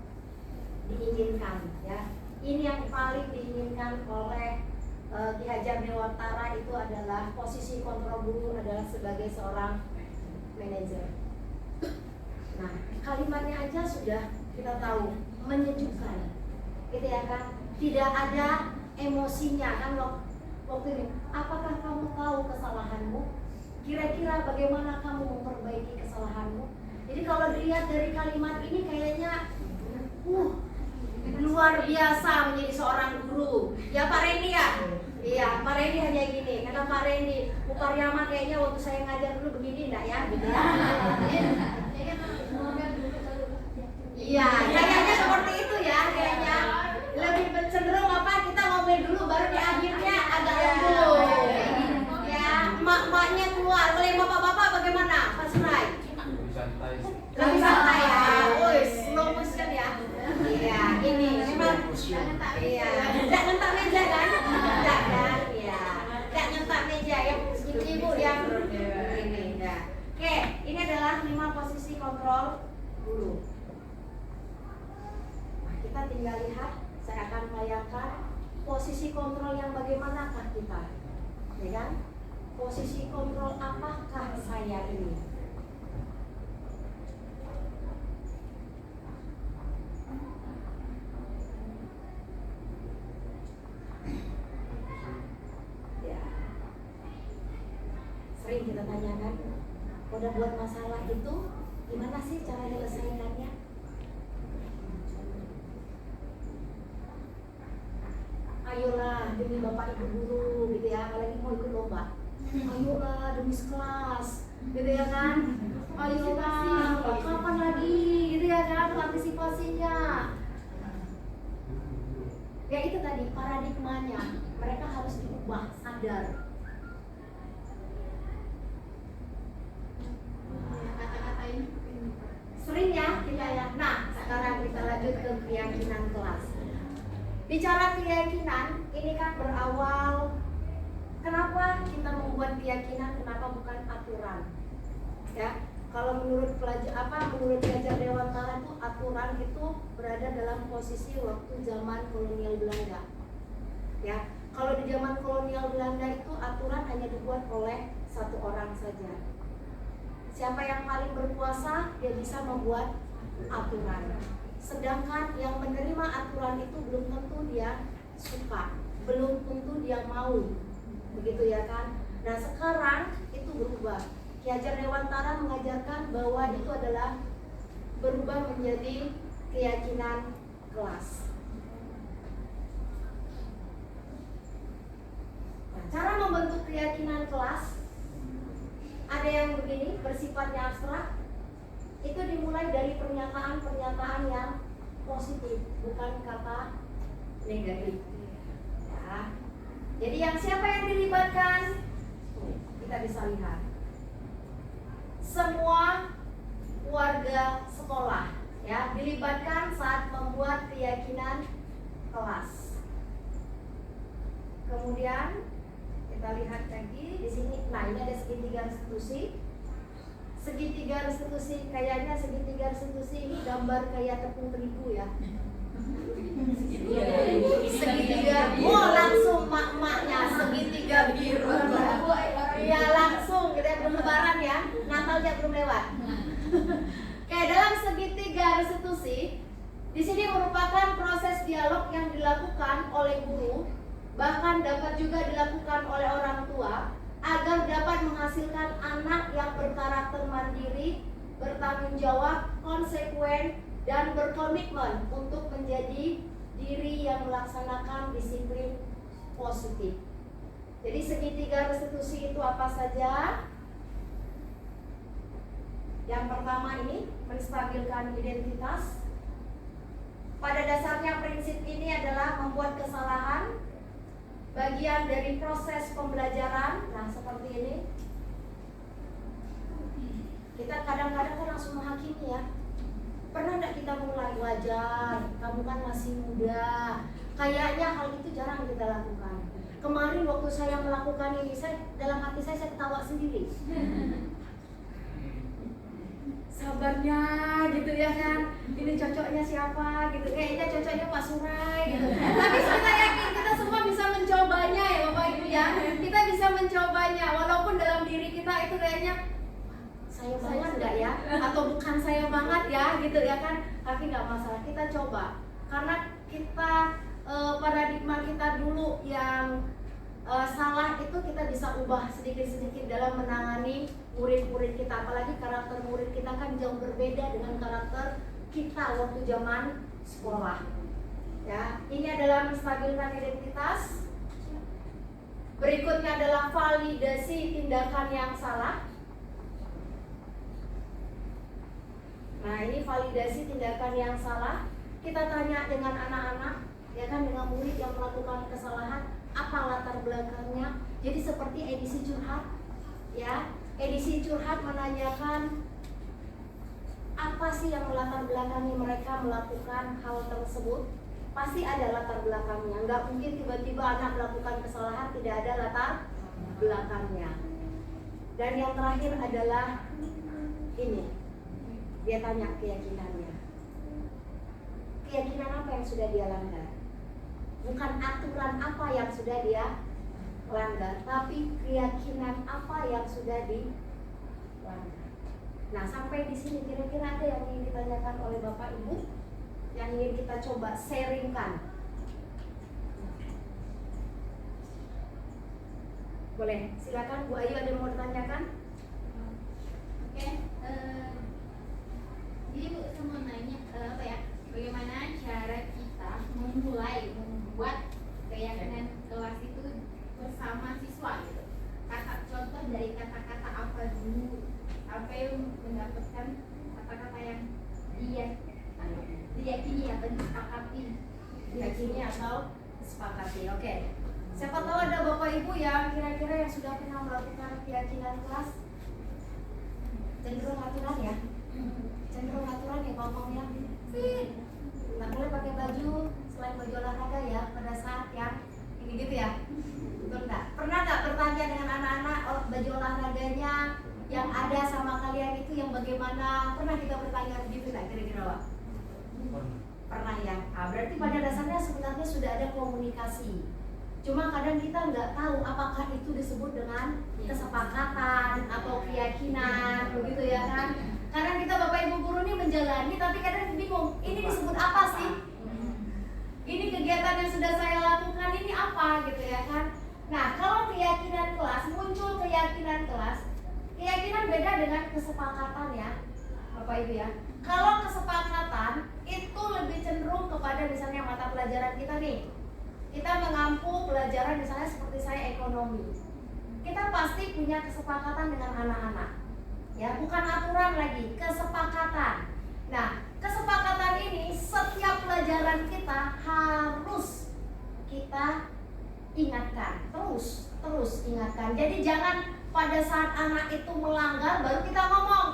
diinginkan ya, ini yang paling diinginkan oleh Ki Hajar Dewantara itu adalah posisi kontrol guru adalah sebagai seorang manajer. Nah, kalimatnya aja sudah kita tahu menyejukkan, gitu ya kan? Tidak ada emosinya kan waktu ini. Apakah kamu tahu kesalahanmu? Kira-kira bagaimana kamu memperbaiki kesalahanmu? Jadi kalau dilihat dari kalimat ini kayaknya luar biasa menjadi seorang guru. Ya Pak Randy ya? Iya, Pak Randy hanya gini. Kata Pak Randy, Bu Karyama kayaknya waktu saya ngajar dulu begini enggak ya? Gitu ya. Iya, kayaknya seperti itu ya, kayaknya lebih cenderung apa kita ngomel dulu baru di akhirnya agak lembut. Ya, emak-emaknya keluar. Kalau yang bapak-bapak bagaimana? Pak Surai? Lebih santai ya. Wih, slow motion ya. Iya, ini memang iya, enggak ngentak meja kan? Enggak kan? Iya. Enggak ngentak meja ya, ibu-ibu yang ini ya. Oke, ini adalah 5 posisi kontrol guru. Kita tinggal lihat, saya akan bayangkan posisi kontrol yang bagaimanakah kita, ya kan? Posisi kontrol apakah saya ini? Ya. Sering kita tanyakan, udah buat masalah itu gimana sih cara menyelesaikannya? Ayolah demi bapak ibu guru gitu ya, apalagi mau ikut lomba. Ayolah demi sekelas, gitu ya kan? Ayolah, kapan lagi, gitu ya kan? Partisipasinya. Ya itu tadi paradigmanya, mereka harus diubah, sadar. Kata-kata ini Sering ya kita ya. Nah, sekarang kita lanjut ke keyakinan kelas. Bicara keyakinan, ini kan berawal. Kenapa kita membuat keyakinan? Kenapa bukan aturan? Ya, kalau menurut menurut belajar Dewantara itu aturan itu berada dalam posisi waktu zaman kolonial Belanda. Ya, kalau di zaman kolonial Belanda itu aturan hanya dibuat oleh satu orang saja. Siapa yang paling berkuasa, dia bisa membuat aturan. Sedangkan yang menerima aturan itu belum tentu dia suka, belum tentu dia mau. Begitu ya kan? Nah sekarang itu berubah. Ki Hajar Dewantara mengajarkan bahwa itu adalah berubah menjadi keyakinan kelas. Nah, cara membentuk keyakinan kelas ada yang begini, bersifatnya abstrak. Itu dimulai dari pernyataan-pernyataan yang positif, bukan kata negatif. Ya. Jadi siapa yang dilibatkan? Kita bisa lihat. Semua warga sekolah ya dilibatkan saat membuat keyakinan kelas. Kemudian kita lihat lagi di sini. Nah, ini ada segitiga restitusi. Segitiga restitusi, kayaknya segitiga restitusi ini gambar kayak tepung terigu ya. Segitiga, oh langsung mak-maknya segitiga biru. Ya langsung, kita belum lebaran ya, Natalnya belum lewat. Kayak dalam segitiga restitusi, di sini merupakan proses dialog yang dilakukan oleh guru, bahkan dapat juga dilakukan oleh orang tua, agar dapat menghasilkan anak yang berkarakter mandiri, bertanggung jawab, konsekuen, dan berkomitmen untuk menjadi diri yang melaksanakan disiplin positif. Jadi segitiga restitusi itu apa saja? Yang pertama ini menstabilkan identitas. Pada dasarnya prinsip ini adalah membuat kesalahan bagian dari proses pembelajaran. Nah seperti ini. Kita kadang-kadang kan langsung menghakimi ya. Pernah enggak kita mulai, wajar, kamu kan masih muda. Kayaknya hal itu jarang kita lakukan. Kemarin waktu saya melakukan ini, dalam hati saya ketawa sendiri. Sabarnya gitu ya kan. Ini cocoknya siapa gitu. Kayaknya cocoknya Pak Surai gitu. Tapi saya yakin kita semua bisa mencobanya ya Bapak Ibu ya. Kita bisa mencobanya walaupun dalam diri kita itu kayaknya saya banget enggak ya, atau bukan saya banget ya gitu ya kan. Tapi nggak masalah, kita coba. Karena kita paradigma kita dulu yang salah itu kita bisa ubah sedikit-sedikit dalam menangani murid-murid kita. Apalagi karakter murid kita kan jauh berbeda dengan karakter kita waktu zaman sekolah. Ya, ini adalah menstabilkan identitas. Berikutnya adalah validasi tindakan yang salah. Nah, ini validasi tindakan yang salah. Kita tanya dengan anak-anak, ya kan, dengan murid yang melakukan kesalahan, apa latar belakangnya. Jadi seperti edisi curhat, ya. Edisi curhat menanyakan apa sih yang melatar belakangi mereka melakukan hal tersebut. Pasti ada latar belakangnya. Nggak mungkin tiba-tiba anak melakukan kesalahan tidak ada latar belakangnya. Dan yang terakhir adalah ini. Dia tanya keyakinannya. Keyakinan apa yang sudah dia langgar? Bukan aturan apa yang sudah dia langgar, tapi keyakinan apa yang sudah dilanggar. Nah, sampai di sini kira-kira ada yang ingin ditanyakan oleh Bapak Ibu yang ingin kita coba sharingkan. Boleh, silakan Bu Ayu, ada yang mau ditanyakan? Oke, jadi Bu, saya mau nanya apa ya? Bagaimana cara kita memulai membuat keyakinan kelas itu bersama siswa gitu? Kata contoh dari kata-kata apa dulu sampai mendapatkan kata-kata yang diyakini atau disepakati. Diyakini atau disepakati. Oke. Siapa tahu ada Bapak Ibu yang kira-kira yang sudah pernah melakukan keyakinan kelas? Cenderung aturan ya? Cenderung aturan ya ngomongnya. Nggak boleh pakai baju selain baju olahraga ya pada saat yang ini gitu ya. Betul nggak? Pernah nggak bertanya dengan anak-anak baju olahraganya yang ada sama kalian itu yang bagaimana? Pernah kita bertanya begitu nggak kira-kira Pak? Pernah ya. Nah, berarti pada dasarnya sebenarnya sudah ada komunikasi. Cuma kadang kita nggak tahu apakah itu disebut dengan kesepakatan atau keyakinan, begitu ya kan? Kadang kita Bapak Ibu guru ini menjalani, tapi kadang bingung, ini disebut apa sih? Ini kegiatan yang sudah saya lakukan ini apa gitu ya kan? Nah, kalau keyakinan kelas, muncul keyakinan kelas, keyakinan beda dengan kesepakatan ya, Bapak Ibu ya. Kalau kesepakatan itu lebih cenderung kepada misalnya mata pelajaran kita nih. Kita mengampu pelajaran misalnya seperti saya ekonomi. Kita pasti punya kesepakatan dengan anak-anak. Ya, bukan aturan lagi, kesepakatan. Nah, kesepakatan ini setiap pelajaran kita harus kita ingatkan, terus ingatkan. Jadi jangan pada saat anak itu melanggar baru kita ngomong,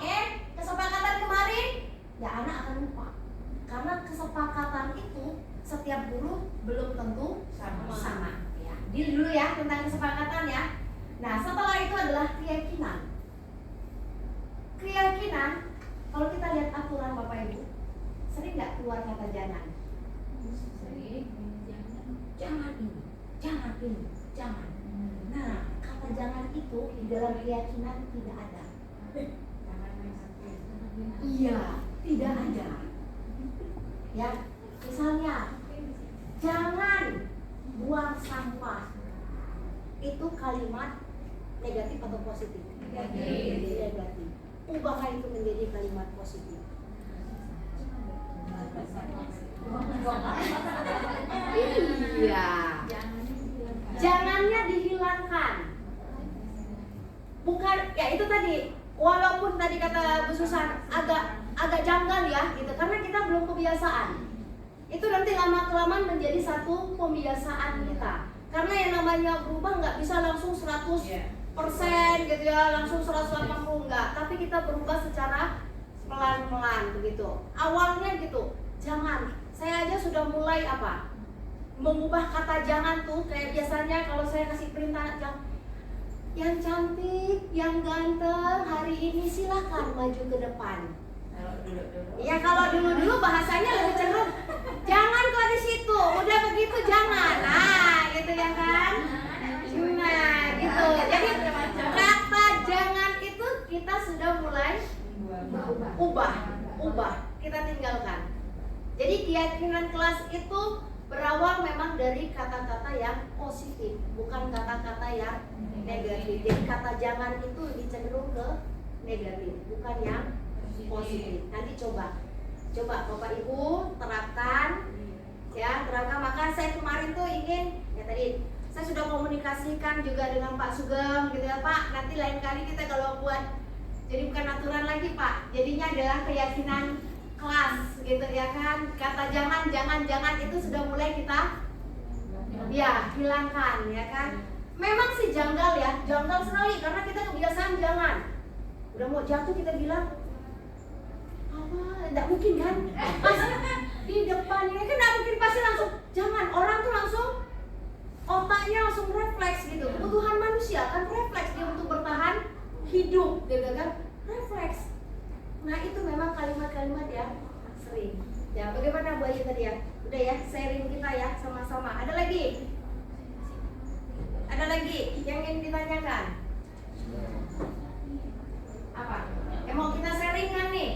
kesepakatan kemarin, ya anak akan lupa. Karena kesepakatan itu setiap guru belum tentu sama. Ya. Jadi dulu ya tentang kesepakatan ya. Nah, setelah itu adalah keyakinan. Keyakinan, kalau kita lihat aturan Bapak Ibu, sering nggak keluar kata jangan? Sering. Jangan ini, jangan ini, jangan. Nah, kata jangan itu di dalam keyakinan tidak ada. Iya, tidak ada. Ya, misalnya jangan buang sampah. Itu kalimat negatif atau positif? Negatif. Ubahlah itu menjadi kalimat positif. Iya. Jangannya dihilangkan. Bukan, ya itu tadi. Walaupun tadi kata Bu Susan agak janggal ya, gitu. Karena kita belum kebiasaan. Itu nanti lama-kelamaan menjadi satu pembiasaan kita. Karena yang namanya berubah nggak bisa langsung 100% gitu ya, langsung 180 enggak. Tapi kita berubah secara pelan-pelan begitu. Awalnya gitu, jangan. Saya aja sudah mulai apa? Mengubah kata jangan tuh, kayak biasanya kalau saya kasih perintah yang cantik, yang ganteng, hari ini silakan maju ke depan. Ya kalau dulu bahasanya lebih cenderung jangan kok di situ, udah begitu jangan. Nah, gitu ya kan? Nah, gitu. Jadi kata jangan itu kita sudah mulai ubah, kita tinggalkan. Jadi keyakinan kelas itu berawal memang dari kata-kata yang positif, bukan kata-kata yang negatif. Jadi kata jangan itu lebih cenderung ke negatif, bukan yang positif. Nanti coba Bapak Ibu terapkan, ya terapkan. Maka saya kemarin tuh ingin, ya tadi saya sudah komunikasikan juga dengan Pak Sugeng, gitu ya Pak. Nanti lain kali kita kalau buat, jadi bukan aturan lagi Pak, jadinya adalah keyakinan kelas, gitu ya kan. Kata jangan itu sudah mulai kita, ya hilangkan, ya kan. Memang sih janggal ya, janggal sekali karena kita kebiasaan jangan. Udah mau jatuh kita bilang apa? Tidak mungkin kan? Pas di depannya kan tidak mungkin, pasti langsung jangan. Orang tuh langsung otaknya langsung refleks gitu. Kebutuhan manusia kan refleks dia untuk bertahan hidup, gitu kan? Refleks. Nah itu memang kalimat-kalimat ya sering. Ya bagaimana Bu Ayu tadi ya? Udah ya sharing kita ya sama-sama. Ada lagi? Ada lagi yang ingin ditanyakan? Apa? Yang mau kita sharing kan nih?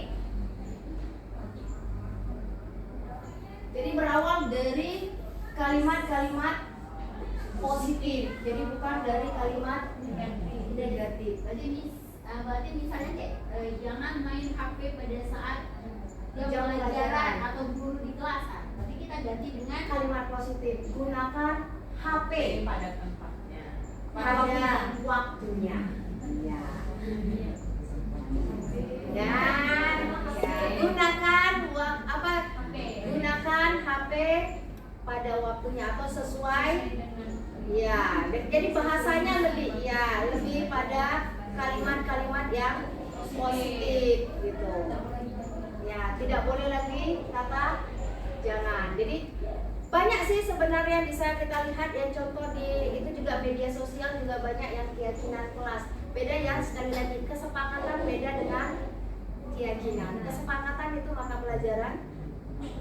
Jadi berawal dari kalimat-kalimat positif. Jadi bukan dari kalimat negatif. Berarti misalnya kayak jangan main HP pada saat jam Jam pelajaran pelajaran. atau guru di kelas. Berarti kita ganti dengan Kalimat positif. Gunakan HP Pada tempatnya. pada waktunya. Ya. Dan gunakan gunakan HP pada waktunya atau sesuai. Ya, jadi bahasanya lebih pada kalimat-kalimat yang positif gitu. Ya, tidak boleh lagi kata jangan. Jadi banyak sih sebenarnya yang bisa kita lihat ya, contoh di itu juga media sosial juga banyak yang keyakinan kelas. Beda ya, sekali lagi kesepakatan beda dengan keyakinan. Kesepakatan itu mata pelajaran.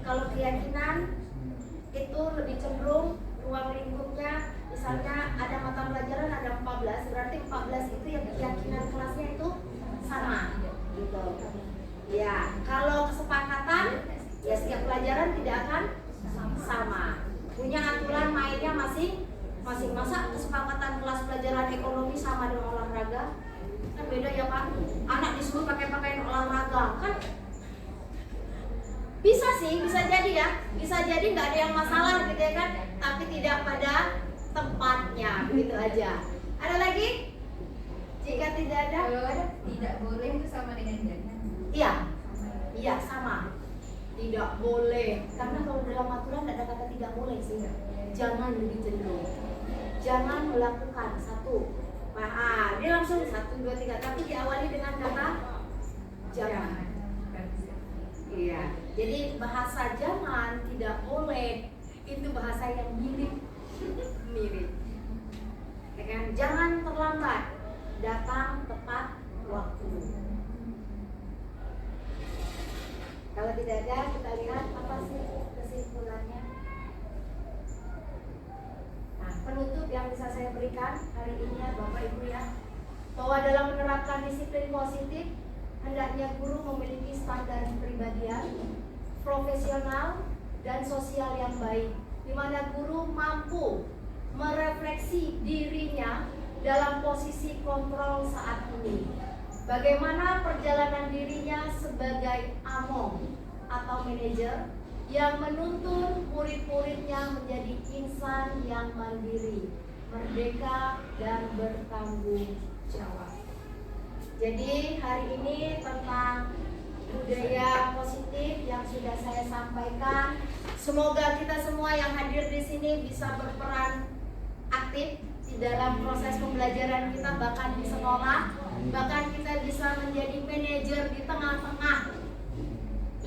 Kalau keyakinan itu lebih cenderung ruang lingkupnya, misalnya ada mata pelajaran ada 14, berarti 14 itu yang keyakinan kelasnya itu sama gitu. Ya, kalau kesepakatan ya setiap pelajaran tidak akan sama. Punya aturan mainnya masing-masing. Masa kesepakatan kelas pelajaran ekonomi sama dengan olahraga? Kan beda ya Pak. Anak disuruh pakai pakaian olahraga kan? Bisa sih, bisa jadi ya. Bisa jadi nggak ada yang masalah gitu ya kan. Tapi tidak pada tempatnya, begitu aja. Ada lagi? Jika tidak ada, ada? Tidak boleh itu sama dengan jangan. Iya sama. Tidak boleh. Karena kalau dalam aturan tidak ada kata tidak boleh sih. Jangan lebih cenderung. Jangan melakukan satu. Dia langsung 1, 2, 3. Tapi diawali dengan kata jangan. Iya. Jadi bahasa jangan tidak boleh itu bahasa yang mirip. Ya kan? Jangan terlambat. Datang tepat waktu. Kalau tidak ada, kita lihat apa sih kesimpulannya. Nah, penutup yang bisa saya berikan hari ini ya Bapak Ibu ya, bahwa dalam menerapkan disiplin positif, hendaknya guru memiliki standar kepribadian, profesional, dan sosial yang baik, di mana guru mampu merefleksi dirinya dalam posisi kontrol saat ini. Bagaimana perjalanan dirinya sebagai among atau manajer yang menuntun murid-muridnya menjadi insan yang mandiri, merdeka, dan bertanggung jawab. Jadi hari ini tentang budaya positif yang sudah saya sampaikan. Semoga kita semua yang hadir di sini bisa berperan aktif di dalam proses pembelajaran kita, bahkan di sekolah, bahkan kita bisa menjadi manajer di tengah-tengah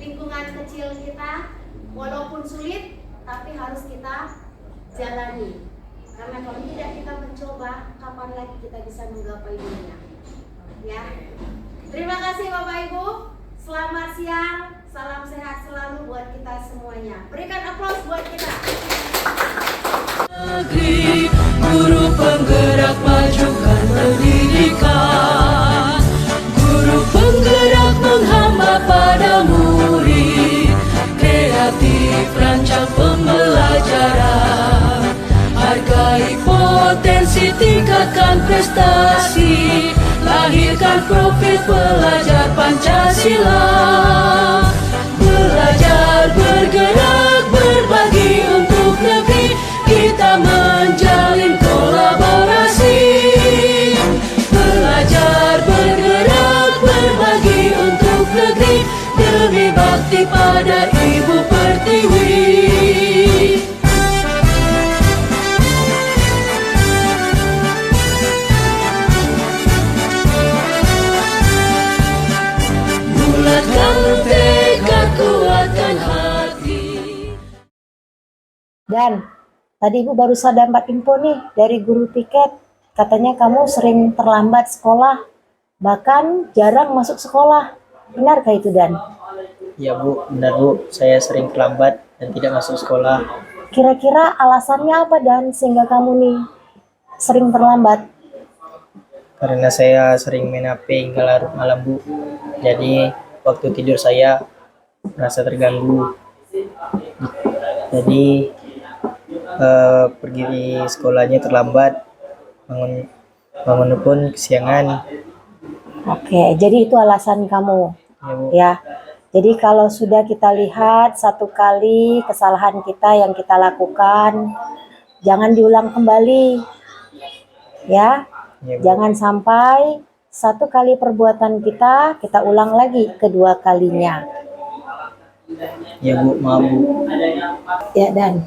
lingkungan kecil kita, walaupun sulit, tapi harus kita jalani. Karena kalau tidak kita mencoba, kapan lagi kita bisa menggapai dunia? Ya. Terima kasih Bapak Ibu. Selamat siang. Salam sehat selalu buat kita semuanya. Berikan aplaus buat kita. Negeri, guru penggerak majukan pendidikan, guru penggerak menghamba pada murid, kreatif rancang pembelajaran, hargai potensi, tingkatkan prestasi, lahirkan profil pelajar Pancasila, belajar bergerak berbagi untuk negeri, kita menjalin kolaborasi, belajar bergerak berbagi untuk negeri, demi bakti pada Ibu Pertiwi. Bulatkan tekad, kuatkan hati. Dan tadi Ibu baru saja dapat info nih dari guru piket, katanya kamu sering terlambat sekolah, bahkan jarang masuk sekolah. Benarkah itu Dan? Ya Bu, benar Bu, saya sering terlambat dan tidak masuk sekolah. Kira-kira alasannya apa Dan sehingga kamu nih sering terlambat? Karena saya sering main HP hingga larut malam Bu. Jadi waktu tidur saya merasa terganggu. Jadi pergi di sekolahnya terlambat, bangun pun kesiangan. Oke, jadi itu alasan kamu. Ya Bu. Ya. Jadi kalau sudah kita lihat satu kali kesalahan kita yang kita lakukan, jangan diulang kembali. Ya. Ya Bu. Jangan sampai satu kali perbuatan kita ulang lagi kedua kalinya. Ya Bu, maaf Bu. Ya, dan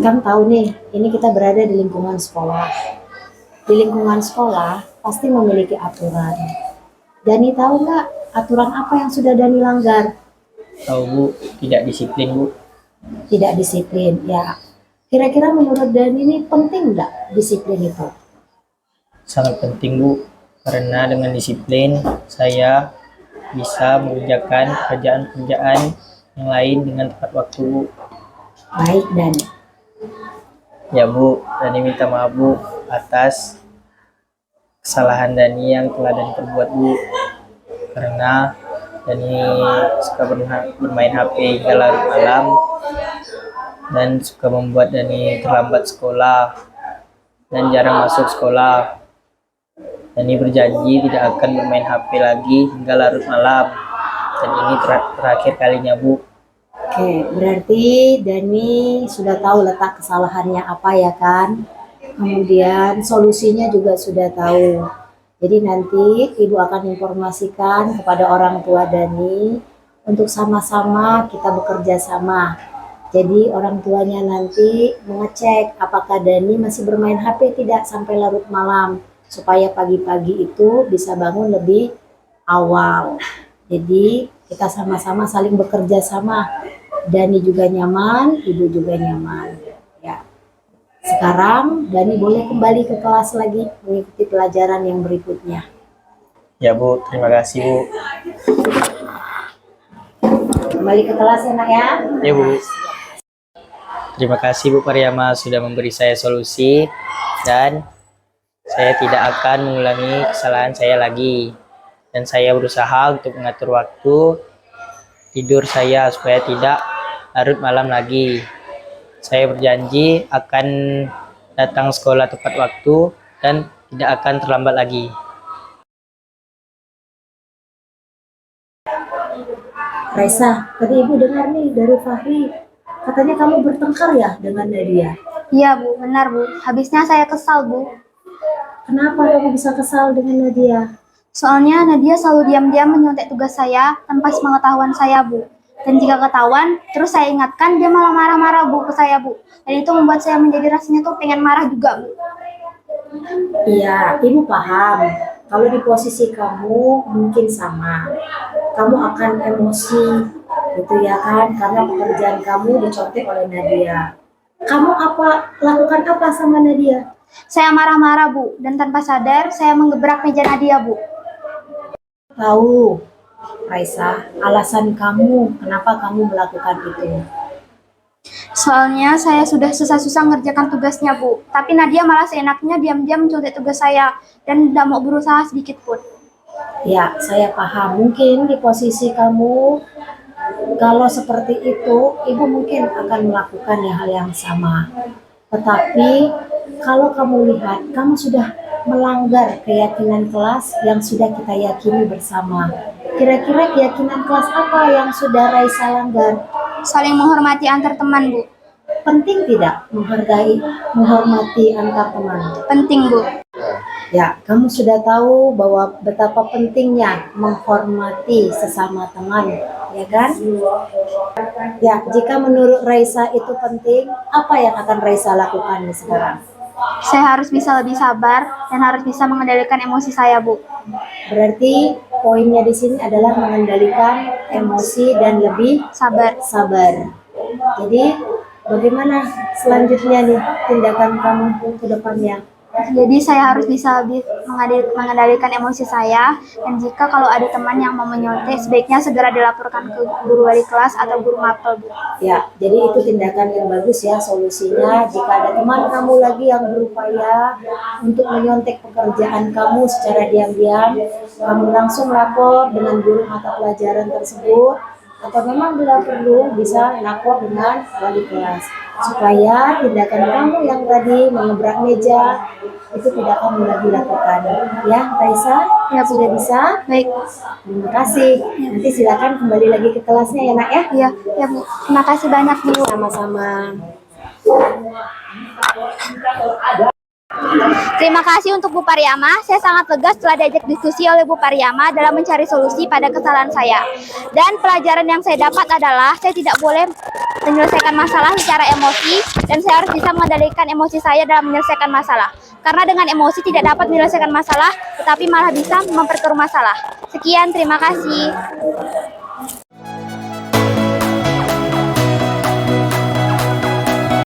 kan tahu nih, ini kita berada di lingkungan sekolah. Di lingkungan sekolah pasti memiliki aturan. Dani tahu nggak aturan apa yang sudah Dani langgar? Tahu Bu, tidak disiplin Bu. Tidak disiplin, ya. Kira-kira menurut Dani ini penting nggak disiplin itu? Sangat penting Bu, karena dengan disiplin saya bisa mengerjakan pekerjaan-pekerjaan yang lain dengan tepat waktu Bu. Baik, Dani. Ya Bu, Dani minta maaf Bu atas kesalahan Dani yang telah Dani perbuat Bu. Karena Dani suka bermain HP hingga larut malam dan suka membuat Dani terlambat sekolah dan jarang masuk sekolah. Dani berjanji tidak akan bermain HP lagi hingga larut malam. Dan ini terakhir kalinya Bu. Oke, berarti Dani sudah tahu letak kesalahannya apa ya kan? Kemudian solusinya juga sudah tahu. Jadi nanti Ibu akan informasikan kepada orang tua Dani untuk sama-sama kita bekerja sama. Jadi orang tuanya nanti mengecek apakah Dani masih bermain HP tidak sampai larut malam, supaya pagi-pagi itu bisa bangun lebih awal. Jadi kita sama-sama saling bekerja sama. Dani juga nyaman, Ibu juga nyaman. Ya. Sekarang Dani boleh kembali ke kelas lagi mengikuti pelajaran yang berikutnya. Ya Bu, terima kasih Bu. Kembali ke kelas ya nak ya. Ya Bu. Terima kasih Bu Pariyama sudah memberi saya solusi dan saya tidak akan mengulangi kesalahan saya lagi. Dan saya berusaha untuk mengatur waktu tidur saya supaya tidak larut malam lagi. Saya berjanji akan datang sekolah tepat waktu dan tidak akan terlambat lagi. Raisa, tadi Ibu dengar nih dari Fahri, katanya kamu bertengkar ya dengan Nadia. Iya Bu, benar Bu. Habisnya saya kesal Bu. Kenapa kamu bisa kesal dengan Nadia? Soalnya Nadia selalu diam-diam menyontek tugas saya tanpa sepengetahuan saya Bu. Dan jika ketahuan, terus saya ingatkan, dia malah marah-marah Bu ke saya Bu. Dan itu membuat saya menjadi rasanya tuh pengen marah juga Bu. Iya, Ibu paham. Kalau di posisi kamu mungkin sama. Kamu akan emosi, gitu ya kan? Karena pekerjaan kamu dicontek oleh Nadia. Kamu lakukan apa sama Nadia? Saya marah-marah Bu, dan tanpa sadar saya menggebrak meja Nadia Bu. Tahu, Raisa, alasan kamu kenapa kamu melakukan itu? Soalnya saya sudah susah-susah ngerjakan tugasnya Bu. Tapi Nadia malah seenaknya diam-diam mencontek tugas saya dan tidak mau berusaha sedikit pun. Ya, saya paham. Mungkin di posisi kamu, kalau seperti itu, Ibu mungkin akan melakukan hal yang sama. Tetapi, kalau kamu lihat, kamu sudah melanggar keyakinan kelas yang sudah kita yakini bersama. Kira-kira keyakinan kelas apa yang sudah Raisa langgar? Saling menghormati antar teman Bu. Penting tidak menghormati antar teman? Penting Bu. Ya, kamu sudah tahu bahwa betapa pentingnya menghormati sesama teman, ya kan? Ya, jika menurut Raisa itu penting, apa yang akan Raisa lakukan sekarang? Saya harus bisa lebih sabar dan harus bisa mengendalikan emosi saya Bu. Berarti poinnya di sini adalah mengendalikan emosi dan lebih Sabar. sabar. Jadi, bagaimana selanjutnya nih tindakan kamu ke depannya? Jadi saya harus bisa lebih mengendalikan emosi saya, dan jika kalau ada teman yang mau menyontek, sebaiknya segera dilaporkan ke guru wali kelas atau guru mapel Bu. Ya, jadi itu tindakan yang bagus ya solusinya. Jika ada teman kamu lagi yang berupaya untuk menyontek pekerjaan kamu secara diam-diam, kamu langsung lapor dengan guru mata pelajaran tersebut atau memang bila perlu bisa lapor dengan wali kelas supaya tindakan kamu yang tadi mengebrak meja itu tidak kamu lagi lakukan. Ya, Raisa, Ya, Bu. sudah bisa? Baik. Terima kasih. Nanti silakan kembali lagi ke kelasnya ya, Nak ya. Iya, ya Bu. Terima kasih banyak Bu. Sama-sama. Terima kasih untuk Bu Pariyama. Saya sangat lega setelah diajak diskusi oleh Bu Pariyama dalam mencari solusi pada kesalahan saya. Dan pelajaran yang saya dapat adalah saya tidak boleh menyelesaikan masalah secara emosi dan saya harus bisa mengendalikan emosi saya dalam menyelesaikan masalah. Karena dengan emosi tidak dapat menyelesaikan masalah, tetapi malah bisa memperkeruh masalah. Sekian, terima kasih.